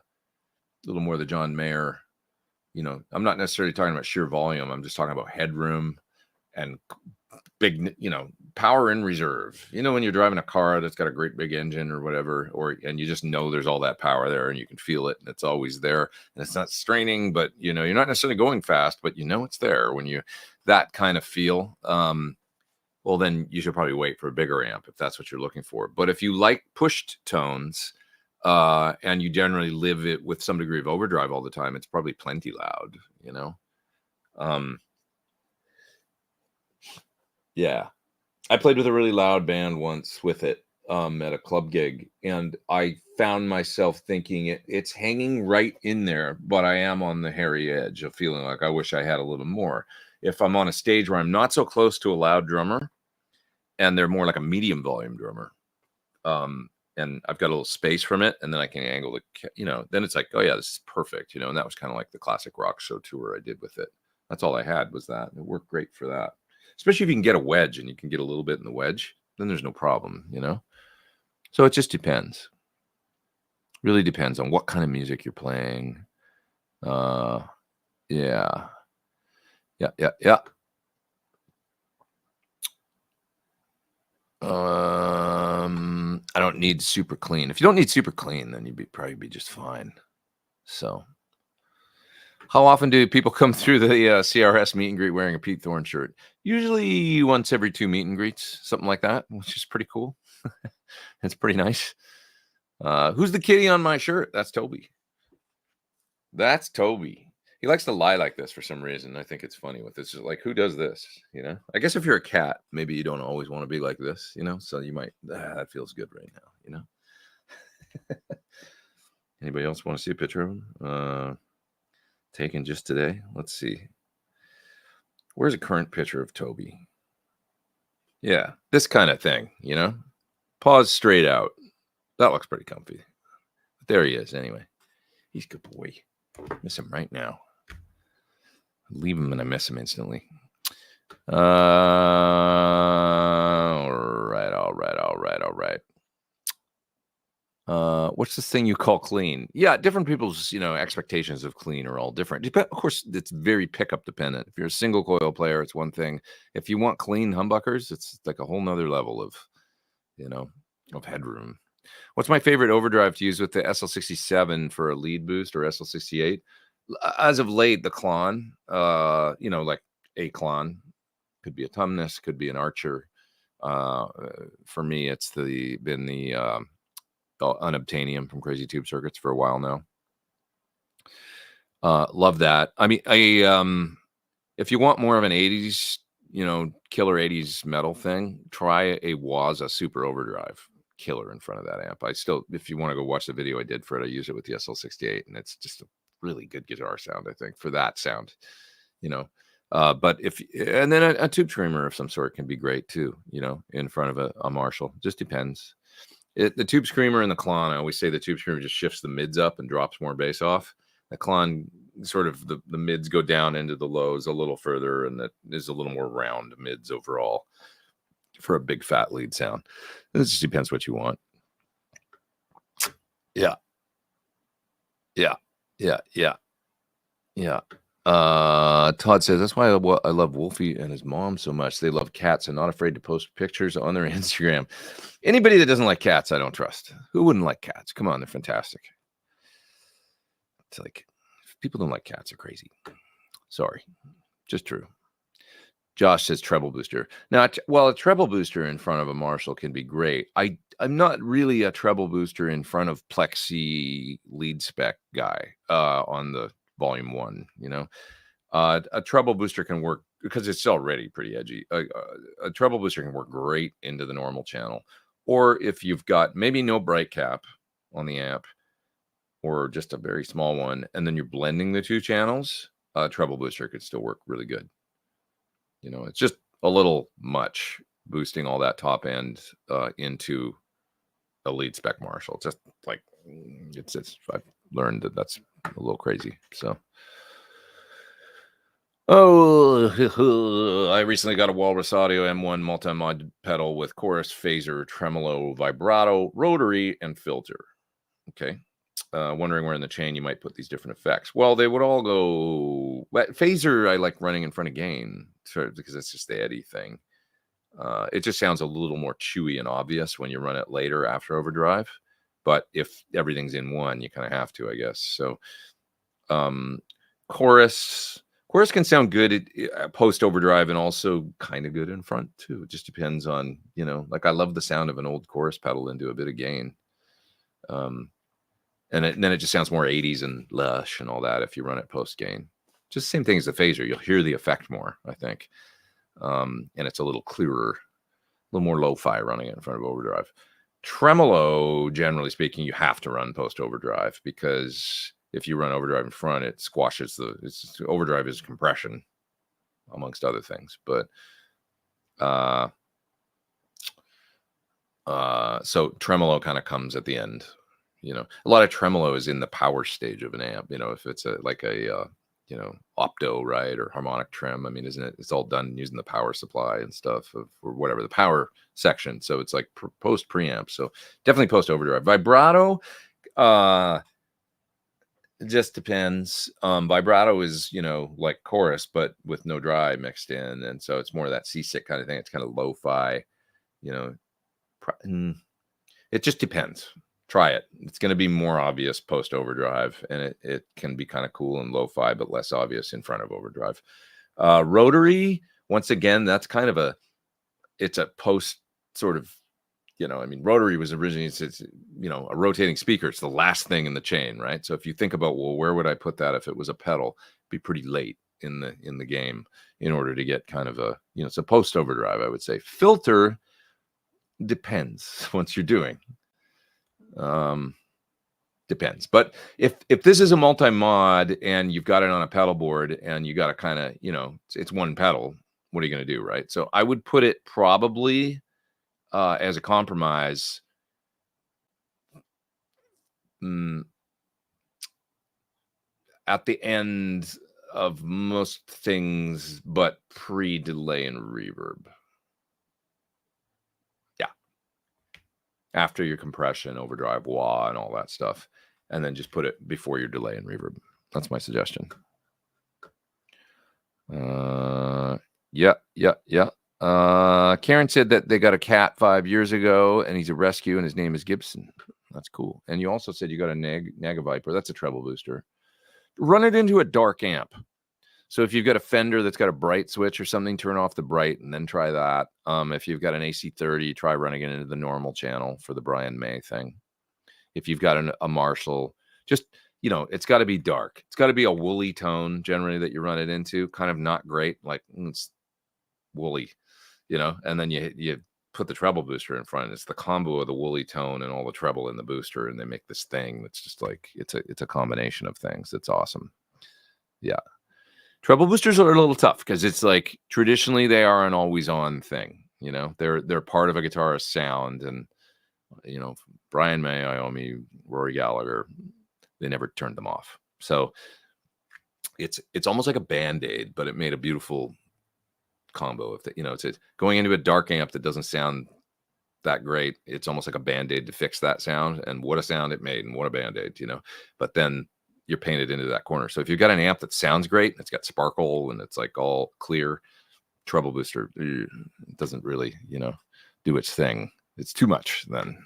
little more the John Mayer, I'm not necessarily talking about sheer volume. I'm just talking about headroom and big, power in reserve. When you're driving a car that's got a great big engine or whatever, and you just know there's all that power there and you can feel it and it's always there and it's not straining, but you're not necessarily going fast, but it's there when that kind of feel. Well, then you should probably wait for a bigger amp if that's what you're looking for. But if you like pushed tones and you generally live it with some degree of overdrive all the time, it's probably plenty loud, Yeah. I played with a really loud band once with it at a club gig, and I found myself thinking it's hanging right in there, but I am on the hairy edge of feeling like I wish I had a little more. If I'm on a stage where I'm not so close to a loud drummer and they're more like a medium volume drummer, and I've got a little space from it, and then I can angle the, then it's like, oh yeah, this is perfect, and that was kind of like the classic rock show tour I did with it. That's all I had was that. It worked great for that. Especially if you can get a wedge and you can get a little bit in the wedge, then there's no problem, So it just depends. Really depends on what kind of music you're playing. Yeah. Yeah. I don't need super clean. If you don't need super clean, then you'd probably be just fine. So, how often do people come through the CRS meet and greet wearing a Pete Thorn shirt? Usually once every 2 meet and greets, something like that, which is pretty cool. It's pretty nice. Who's the kitty on my shirt? That's Toby. That's Toby. He likes to lie like this for some reason. I think it's funny with this. Like, who does this? I guess if you're a cat, maybe you don't always want to be like this, so you might, that feels good right now, Anybody else want to see a picture of him? Taken just today. Let's see. Where's a current picture of Toby? Yeah, this kind of thing, Paws straight out. That looks pretty comfy. But there he is anyway. He's a good boy. Miss him right now. Leave him and I miss him instantly. All right. What's this thing you call clean? Yeah, different people's, expectations of clean are all different. Of course, it's very pickup dependent. If you're a single coil player, it's one thing. If you want clean humbuckers, it's like a whole nother level of, of headroom. What's my favorite overdrive to use with the SL67 for a lead boost or SL68? As of late, the Klon, like a Klon, could be a Tumnus, could be an Archer. For me, it's been the Unobtainium from Crazy Tube Circuits for a while now. Love that. I mean, if you want more of an 80s, killer 80s metal thing, try a Waza Super Overdrive killer in front of that amp. If you want to go watch the video I did for it, I use it with the SL68, and it's just a really good guitar sound, I think, for that sound, but and then a tube screamer of some sort can be great too, in front of a Marshall. Just depends. The tube screamer and the Klon, I always say the tube screamer just shifts the mids up and drops more bass off. The Klon, sort of the mids go down into the lows a little further, and that is a little more round mids overall for a big fat lead sound. It just depends what you want. Yeah. Todd says that's why I love Wolfie and his mom so much. They love cats and not afraid to post pictures on their Instagram. Anybody that doesn't like cats, I don't trust. Who wouldn't like cats? Come on, they're fantastic. It's like, if people don't like cats, are crazy. Sorry, just true. Josh says treble booster. Now, a treble booster in front of a Marshall can be great. I'm not really a treble booster in front of Plexi lead spec guy on the Volume 1, a treble booster can work because it's already pretty edgy. A treble booster can work great into the normal channel. Or if you've got maybe no bright cap on the amp or just a very small one, and then you're blending the two channels, a treble booster could still work really good. It's just a little much boosting all that top end into a lead spec Marshall. Just like I've learned that's a little crazy. So, I recently got a Walrus Audio M1 multi-mod pedal with chorus, phaser, tremolo, vibrato, rotary, and filter. Okay. Wondering where in the chain you might put these different effects. Well, they would all go. Phaser, I like running in front of gain because it's just the Eddie thing. It just sounds a little more chewy and obvious when you run it later after overdrive. But if everything's in one, you kind of have to, I guess. So, chorus can sound good at post overdrive and also kind of good in front too. It just depends on, like I love the sound of an old chorus pedal into a bit of gain. And then it just sounds more 80s and lush and all that if you run it post gain. Just the same thing as the phaser. You'll hear the effect more, I think. And it's a little clearer, a little more lo-fi running it in front of overdrive. Tremolo, generally speaking, you have to run post overdrive because if you run overdrive in front, it squashes overdrive is compression, amongst other things. But so tremolo kind of comes at the end. A lot of tremolo is in the power stage of an amp. If it's like a opto, right, or harmonic trem. I mean, isn't it? It's all done using the power supply and stuff or whatever, the power section. So it's like post preamp. So definitely post overdrive. Vibrato, It just depends. Vibrato is, like chorus, but with no dry mixed in, and so it's more of that seasick kind of thing. It's kind of lo-fi, you know. It just depends. Try it. It's going to be more obvious post overdrive, and it can be kind of cool and lo-fi, but less obvious in front of overdrive. Rotary, once again, that's kind of it's a post sort of, rotary was originally, it's a rotating speaker. It's the last thing in the chain, right? So if you think about, well, where would I put that if it was a pedal? It'd be pretty late in the game in order to get kind of it's a post overdrive, I would say. Filter depends once you're doing. Depends. But if this is a multi-mod and you've got it on a pedal board and you got to kind of, it's one pedal, what are you going to do, right? So I would put it probably as a compromise at the end of most things, but pre-delay and reverb. Yeah. After your compression, overdrive, wah, and all that stuff. And then just put it before your delay and reverb. That's my suggestion. Yeah. Karen said that they got a cat 5 years ago and he's a rescue and his name is Gibson. That's cool. And you also said you got a Naga Viper. That's a treble booster. Run it into a dark amp. So if you've got a Fender that's got a bright switch or something, turn off the bright and then try that. If you've got an AC30, try running it into the normal channel for the Brian May thing. If you've got a Marshall, just, it's got to be dark. It's got to be a woolly tone generally that you run it into. Kind of not great, like it's woolly, and then you put the treble booster in front. It's the combo of the woolly tone and all the treble in the booster, and they make this thing that's just like it's a combination of things. It's awesome. Yeah. Treble boosters are a little tough because it's like traditionally they are an always on thing. They're part of a guitarist's sound, and Brian May, Iommi, Rory Gallagher, they never turned them off. So it's almost like a Band-Aid, but it made a beautiful combo. If it's going into a dark amp that doesn't sound that great, it's almost like a Band-Aid to fix that sound, and what a sound it made, and what a Band-Aid, but then you're painted into that corner. So if you've got an amp that sounds great, it's got sparkle and it's like all clear, treble booster doesn't really, do its thing. It's too much then.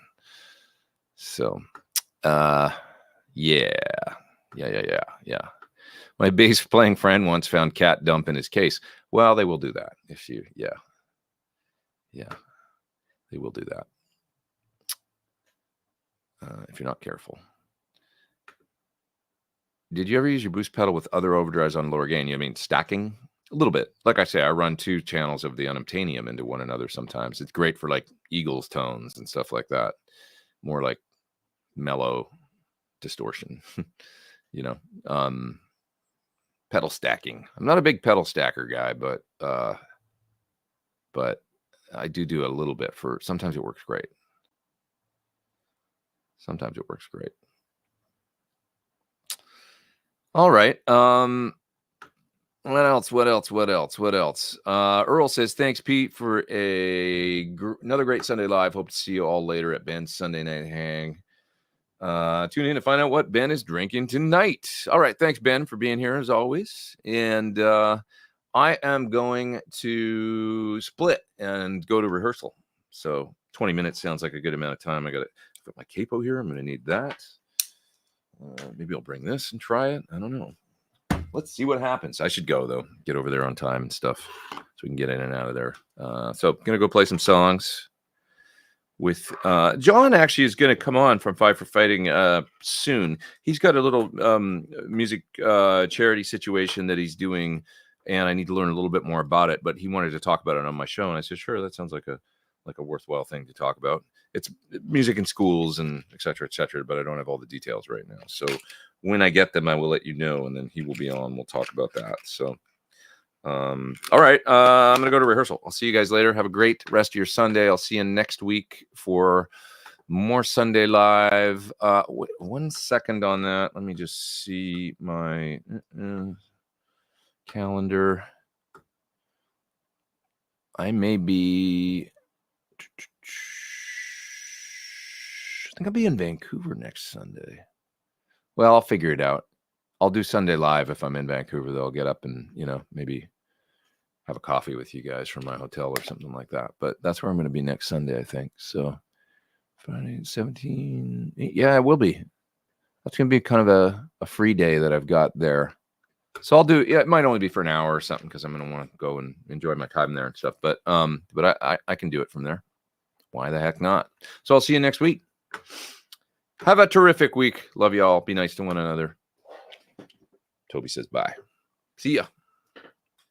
So, yeah. My bass playing friend once found cat dump in his case. Well, they will do that if you, yeah, they will do that if you're not careful. Did you ever use your boost pedal with other overdrives on lower gain? You mean stacking? A little bit. Like I say, I run 2 channels of the unobtainium into one another sometimes. It's great for like Eagles tones and stuff like that. More like mellow distortion, pedal stacking. I'm not a big pedal stacker guy, but I do a little bit sometimes it works great. Sometimes it works great. All right. What else? Earl says, thanks, Pete, for another great Sunday Live. Hope to see you all later at Ben's Sunday Night Hang. Tune in to find out what Ben is drinking tonight. All right. Thanks, Ben, for being here as always. And I am going to split and go to rehearsal. So 20 minutes sounds like a good amount of time. I got my capo here. I'm going to need that. Maybe I'll bring this and try it. I don't know. Let's see what happens. I should go, though. Get over there on time and stuff so we can get in and out of there. So I'm going to go play some songs with John. Actually is going to come on from Five for Fighting soon. He's got a little music charity situation that he's doing, and I need to learn a little bit more about it, but he wanted to talk about it on my show, and I said, sure, that sounds like a worthwhile thing to talk about. It's music in schools and et cetera, but I don't have all the details right now. So when I get them, I will let you know, and then he will be on. We'll talk about that. So, all right, I'm going to go to rehearsal. I'll see you guys later. Have a great rest of your Sunday. I'll see you next week for more Sunday Live. 1 second on that. Let me just see my calendar. I may be... think I'll be in Vancouver next Sunday. Well, I'll figure it out. I'll do Sunday live if I'm in Vancouver, though. I'll get up and, maybe have a coffee with you guys from my hotel or something like that. But that's where I'm going to be next Sunday, I think. So Friday, 17. Yeah, it will be. That's going to be kind of a free day that I've got there. So I'll do, it might only be for an hour or something because I'm going to want to go and enjoy my time there and stuff. But I can do it from there. Why the heck not? So I'll see you next week. Have a terrific week. Love y'all. Be nice to one another. Toby says bye. See ya.